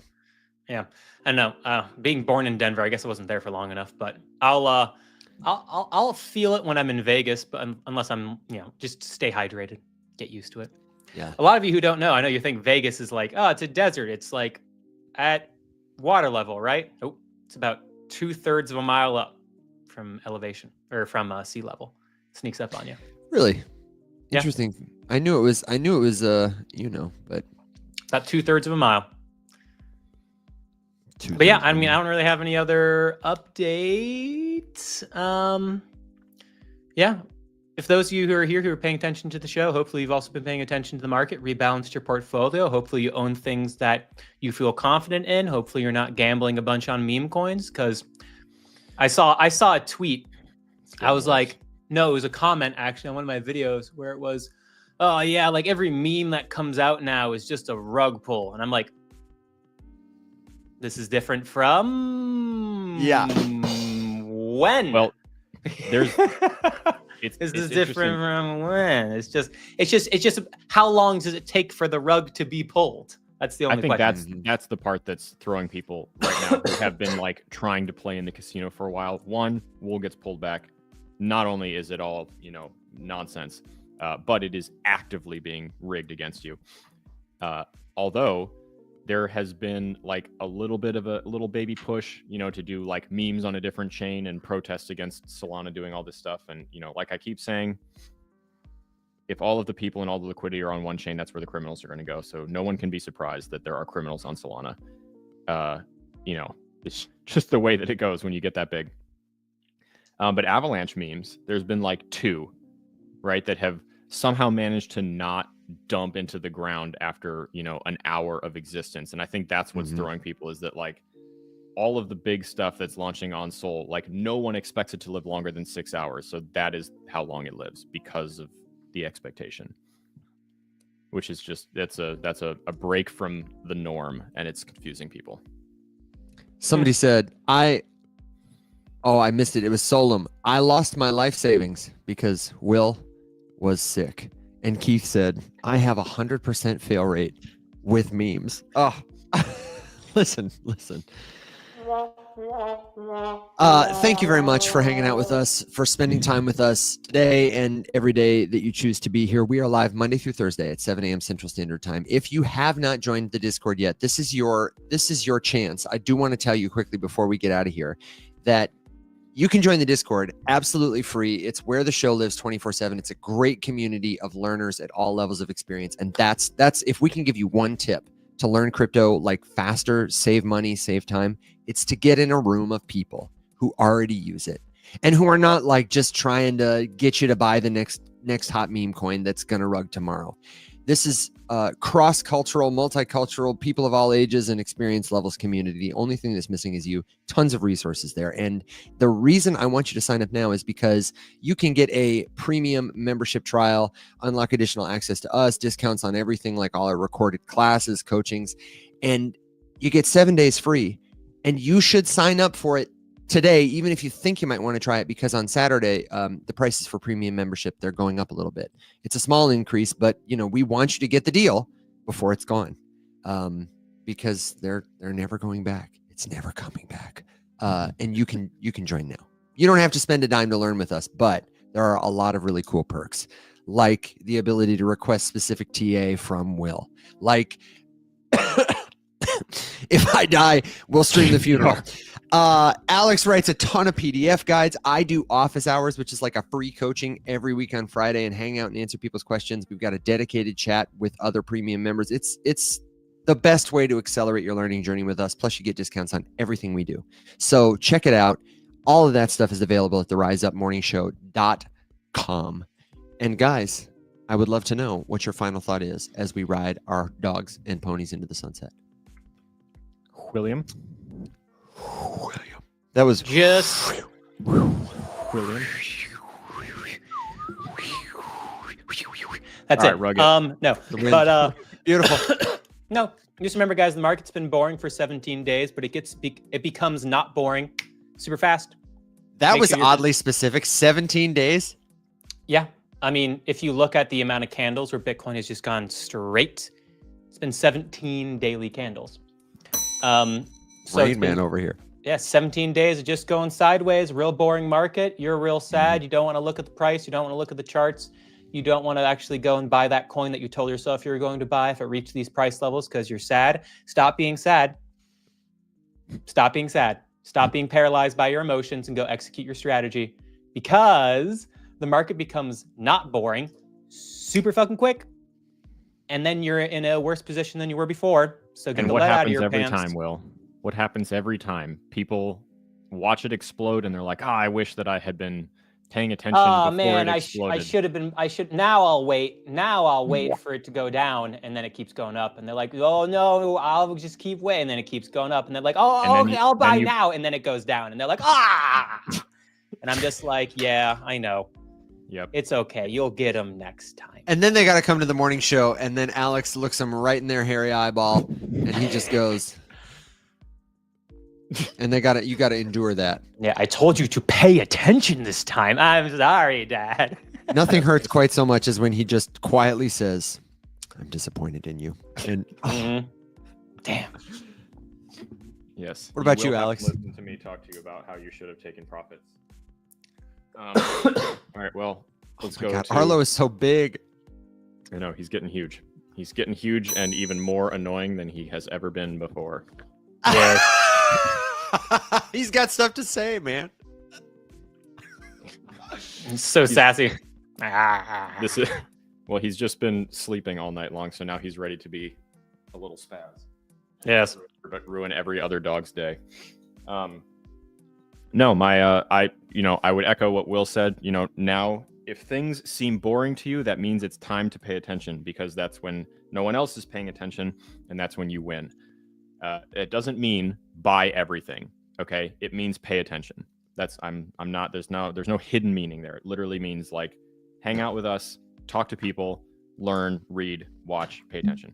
Yeah, I know. Being born in Denver, I guess I wasn't there for long enough, but I'll feel it when I'm in Vegas, but unless I'm, just stay hydrated, get used to it. Yeah. A lot of you who don't know, I know you think Vegas is like, oh, it's a desert. It's like at water level, right? Nope. It's about 2/3 of a mile up from elevation or from sea level. Sneaks up on you. Really? Yeah. Interesting. I knew it was, but about 2/3 of a mile. But yeah, I mean, I don't really have any other updates. Yeah. If those of you who are here who are paying attention to the show, hopefully you've also been paying attention to the market, rebalanced your portfolio. Hopefully you own things that you feel confident in. Hopefully you're not gambling a bunch on meme coins, because I saw a tweet. I was like, no, it was a comment actually on one of my videos where it was, oh yeah, like every meme that comes out now is just a rug pull. And I'm like, this is different from when? Well, there's This is different from when? It's just how long does it take for the rug to be pulled? That's the only question. I think that's the part that's throwing people right now who have been like trying to play in the casino for a while. One, wool gets pulled back. Not only is it all, nonsense, but it is actively being rigged against you. Although there has been like a little bit of a little baby push, to do like memes on a different chain and protest against Solana doing all this stuff. And, like I keep saying, if all of the people and all the liquidity are on one chain, that's where the criminals are going to go. So no one can be surprised that there are criminals on Solana. It's just the way that it goes when you get that big. But Avalanche memes, there's been like 2, right, that have somehow managed to not dump into the ground after, an hour of existence. And I think that's what's throwing people, is that like all of the big stuff that's launching on Sol, like no one expects it to live longer than 6 hours. So that is how long it lives because of the expectation, which is just, that's a break from the norm, and it's confusing people. Somebody said, I missed it. It was Solum. I lost my life savings because Will was sick. And Keith said, I have 100% fail rate with memes. Oh, listen. Thank you very much for hanging out with us, for spending time with us today and every day that you choose to be here. We are live Monday through Thursday at 7 a.m. Central Standard Time. If you have not joined the Discord yet, this is your chance. I do want to tell you quickly before we get out of here that you can join the Discord absolutely free. It's where the show lives 24/7. It's a great community of learners at all levels of experience. And that's if we can give you one tip to learn crypto like faster, save money, save time, it's to get in a room of people who already use it and who are not like just trying to get you to buy the next hot meme coin that's going to rug tomorrow. This is cross-cultural, multicultural, people of all ages and experience levels community. The only thing that's missing is you. Tons of resources there. And the reason I want you to sign up now is because you can get a premium membership trial, unlock additional access to us, discounts on everything like all our recorded classes, coachings, and you get 7 days free. And you should sign up for it today, even if you think you might want to try it, because on Saturday, the prices for premium membership, they're going up a little bit. It's a small increase, but we want you to get the deal before it's gone, because they're never going back. It's never coming back. And you can join now. You don't have to spend a dime to learn with us, but there are a lot of really cool perks, like the ability to request specific TA from Will, like if I die, we'll stream the funeral. Alex writes a ton of PDF guides. I do office hours, which is like a free coaching every week on Friday, and hang out and answer people's questions. We've got a dedicated chat with other premium members. It's the best way to accelerate your learning journey with us. Plus you get discounts on everything we do. So check it out. All of that stuff is available at the riseupmorningshow.com. And guys, I would love to know what your final thought is as we ride our dogs and ponies into the sunset. William. That was Just William. that's All it. right, rugged. No, wind. but beautiful. no. Just remember, guys, the market's been boring for 17 days, but it becomes not boring super fast. That Make was sure you're- oddly specific. 17 days. Yeah. I mean, if you look at the amount of candles where Bitcoin has just gone straight, it's been 17 daily candles. So Rain it's Man been, over here. yeah, 17 days of just going sideways, real boring market. You're real sad. You don't want to look at the price. You don't want to look at the charts. You don't want to actually go and buy that coin that you told yourself you were going to buy if it reached these price levels because you're sad. Stop being sad. Stop being sad. Stop being paralyzed by your emotions and go execute your strategy, because the market becomes not boring, super fucking quick, and then you're in a worse position than you were before. So get And the what lead out of happens your every pants. time, Will? What happens every time? People watch it explode and they're like, I wish that I had been paying attention Oh before man, it I exploded. should have been. Now I'll wait. Now I'll wait for it to go down, and then it keeps going up. And they're like, "Oh no, I'll just keep waiting." And then it keeps going up, and they're like, "Oh, And then okay, you- I'll buy then you- now." And then it goes down, and they're like, "Ah!" And I'm just like, "Yeah, I know. Yep. It's okay. You'll get them next time." And then they got to come to the morning show, and then Alex looks them right in their hairy eyeball, and he just goes, and you got to endure that. Yeah, I told you to pay attention this time. I'm sorry, Dad. Nothing hurts quite so much as when he just quietly says, "I'm disappointed in you." And Mhm. Damn. Yes. What about will you, have to Alex? Listen to me talk to you about how you should have taken profits. All right. Well, let's oh my go. God, to, Arlo is so big. I know he's getting huge. He's getting huge and even more annoying than he has ever been before. Yes. He's got stuff to say, man. So sassy. Ah. This is well, he's just been sleeping all night long, so now he's ready to be a little spaz. Yes. But ruin every other dog's day. No, I would echo what Will said. Now if things seem boring to you, that means it's time to pay attention, because that's when no one else is paying attention, and that's when you win. It doesn't mean buy everything. Okay, it means pay attention. I'm not. There's no hidden meaning there. It literally means like hang out with us, talk to people, learn, read, watch, pay attention.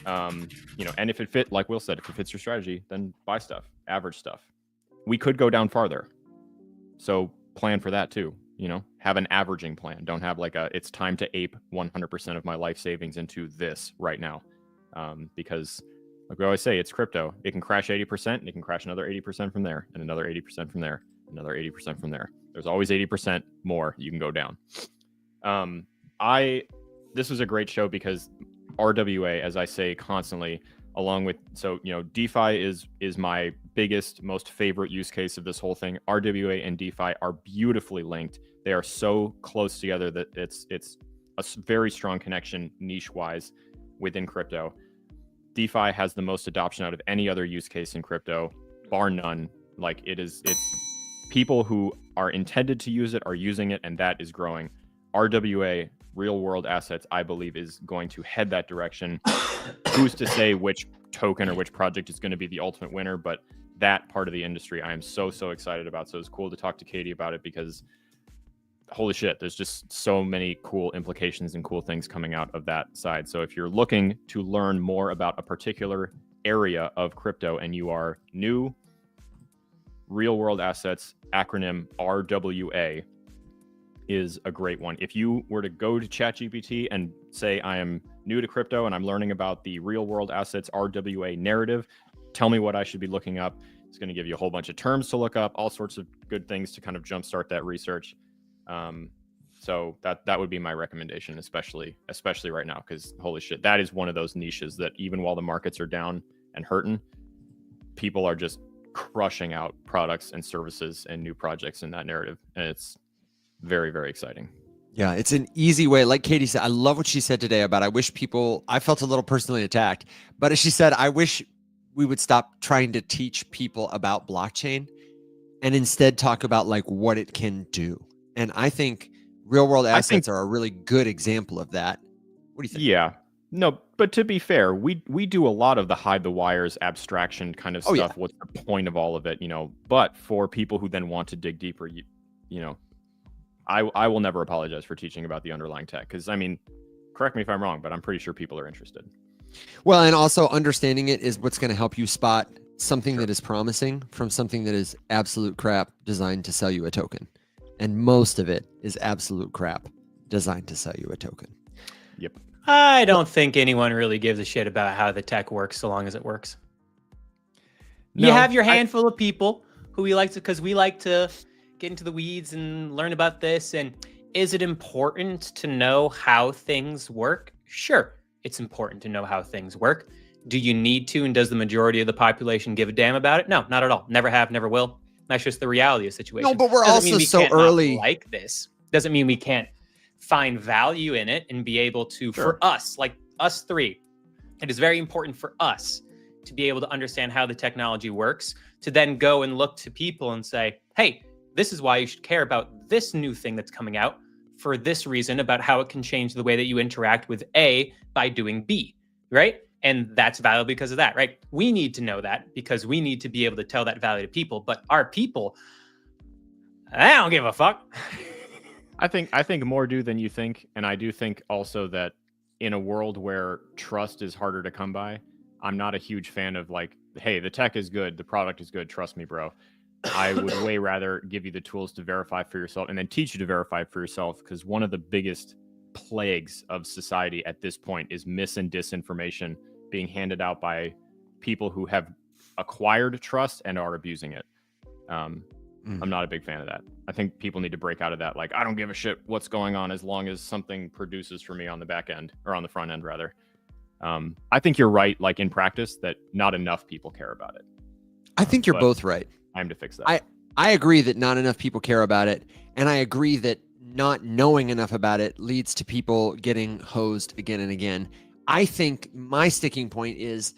And if it fit, like Will said, if it fits your strategy, then buy stuff, average stuff. We could go down farther, so plan for that too. Have an averaging plan. Don't have like it's time to ape 100% of my life savings into this right now, because like we always say, it's crypto. It can crash 80%, and it can crash another 80% from there, and another 80% from there, another 80% from there. There's always 80% more you can go down. This was a great show because RWA, as I say constantly, along with DeFi is my biggest, most favorite use case of this whole thing. RWA and DeFi are beautifully linked. They are so close together that it's a very strong connection niche wise within crypto. DeFi has the most adoption out of any other use case in crypto, bar none. Like it's people who are intended to use it are using it, and that is growing. RWA, real world assets, I believe, is going to head that direction. Who's to say which token or which project is going to be the ultimate winner? But that part of the industry, I am so excited about. So it's cool to talk to Katie about it, because holy shit, there's just so many cool implications and cool things coming out of that side. So if you're looking to learn more about a particular area of crypto and you are new, real world assets, acronym RWA, is a great one. If you were to go to ChatGPT and say, I am new to crypto and I'm learning about the real world assets RWA narrative, tell me what I should be looking up. It's going to give you a whole bunch of terms to look up, all sorts of good things to kind of jumpstart that research. So that would be my recommendation, especially right now, because holy shit, that is one of those niches that even while the markets are down and hurting, people are just crushing out products and services and new projects in that narrative. And it's very, very exciting. Yeah, it's an easy way. Like Katie said, I love what she said today about I felt a little personally attacked, but as she said, I wish we would stop trying to teach people about blockchain and instead talk about like what it can do. And I think real world assets are a really good example of that. What do you think? Yeah. No, but to be fair, we do a lot of the hide the wires abstraction kind of stuff. Yeah. What's the point of all of it, But for people who then want to dig deeper, I will never apologize for teaching about the underlying tech, because I mean, correct me if I'm wrong, but I'm pretty sure people are interested. Well, and also understanding it is what's going to help you spot something that is promising from something that is absolute crap designed to sell you a token. And most of it is absolute crap designed to sell you a token. Yep. I don't think anyone really gives a shit about how the tech works so long as it works. You have your handful of people who we like to, because we like to get into the weeds and learn about this. And is it important to know how things work? Sure, it's important to know how things work. Do you need to, and does the majority of the population give a damn about it? No, not at all. Never have, never will. That's just the reality of the situation. No, but we're also so early. Like this doesn't mean we can't find value in it and be able to, for us, like us three, it is very important for us to be able to understand how the technology works, to then go and look to people and say, hey, this is why you should care about this new thing that's coming out for this reason, about how it can change the way that you interact with A by doing B, right? And that's valuable because of that, right? We need to know that because we need to be able to tell that value to people, but our people, I don't give a fuck. I think more do than you think. And I do think also that in a world where trust is harder to come by, I'm not a huge fan of like, hey, the tech is good, the product is good, trust me, bro. I would way rather give you the tools to verify for yourself and then teach you to verify for yourself, because one of the biggest plagues of society at this point is mis and disinformation being handed out by people who have acquired trust and are abusing it. I'm not a big fan of that. I think people need to break out of that. Like, I don't give a shit what's going on as long as something produces for me on the back end, or on the front end rather. I think you're right. Like in practice, that not enough people care about it. I think you're both right. I'm to fix that. I agree that not enough people care about it. And I agree that not knowing enough about it leads to people getting hosed again and again. I think my sticking point is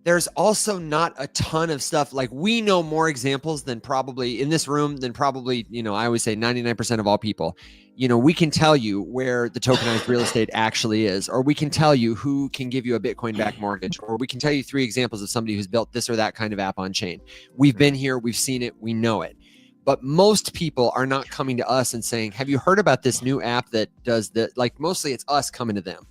there's also not a ton of stuff. Like, we know more examples than probably in this room than probably, I always say 99% of all people. We can tell you where the tokenized real estate actually is, or we can tell you who can give you a Bitcoin backed mortgage, or we can tell you 3 examples of somebody who's built this or that kind of app on chain. We've been here, we've seen it, we know it. But most people are not coming to us and saying, have you heard about this new app that does that? Like, mostly it's us coming to them.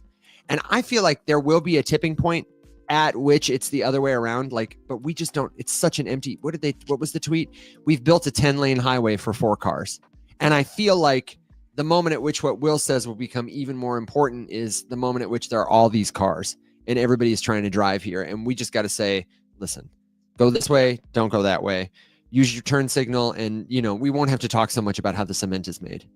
And I feel like there will be a tipping point at which it's the other way around. Like, but we just don't, it's such an empty, what was the tweet? We've built a 10-lane highway for 4 cars. And I feel like the moment at which what Will says will become even more important is the moment at which there are all these cars and everybody is trying to drive here. And we just got to say, listen, go this way, don't go that way. Use your turn signal. And, we won't have to talk so much about how the cement is made.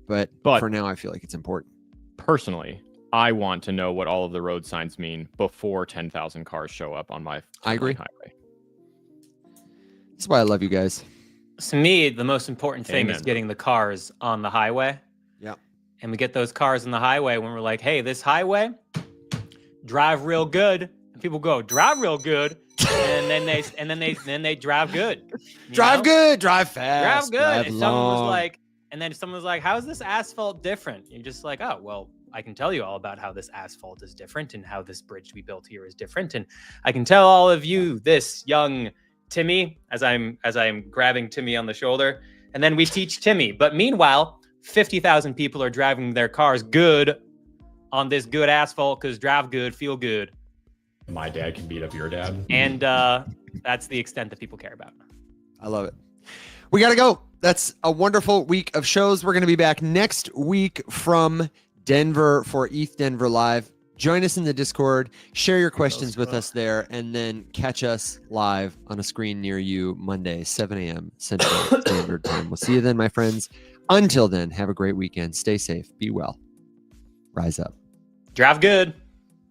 But for now, I feel like it's important. Personally, I want to know what all of the road signs mean before 10,000 cars show up on my highway. That's why I love you guys. To me, the most important thing is getting the cars on the highway. Yeah. And we get those cars on the highway when we're like, hey, this highway, drive real good. And people go, drive real good. And then they drive good. Drive good, drive fast. Drive good. And someone was like, how is this asphalt different? You're just like, oh, well, I can tell you all about how this asphalt is different and how this bridge we built here is different. And I can tell all of you, this young Timmy, as I'm grabbing Timmy on the shoulder, and then we teach Timmy. But meanwhile, 50,000 people are driving their cars good on this good asphalt because drive good, feel good. My dad can beat up your dad. And that's the extent that people care about. I love it. We got to go. That's a wonderful week of shows. We're going to be back next week from Denver for ETH Denver Live. Join us in the Discord, share your questions with us there, and then catch us live on a screen near you Monday, 7 a.m. Central Standard Time. We'll see you then, my friends. Until then, have a great weekend. Stay safe. Be well. Rise up. Drive good.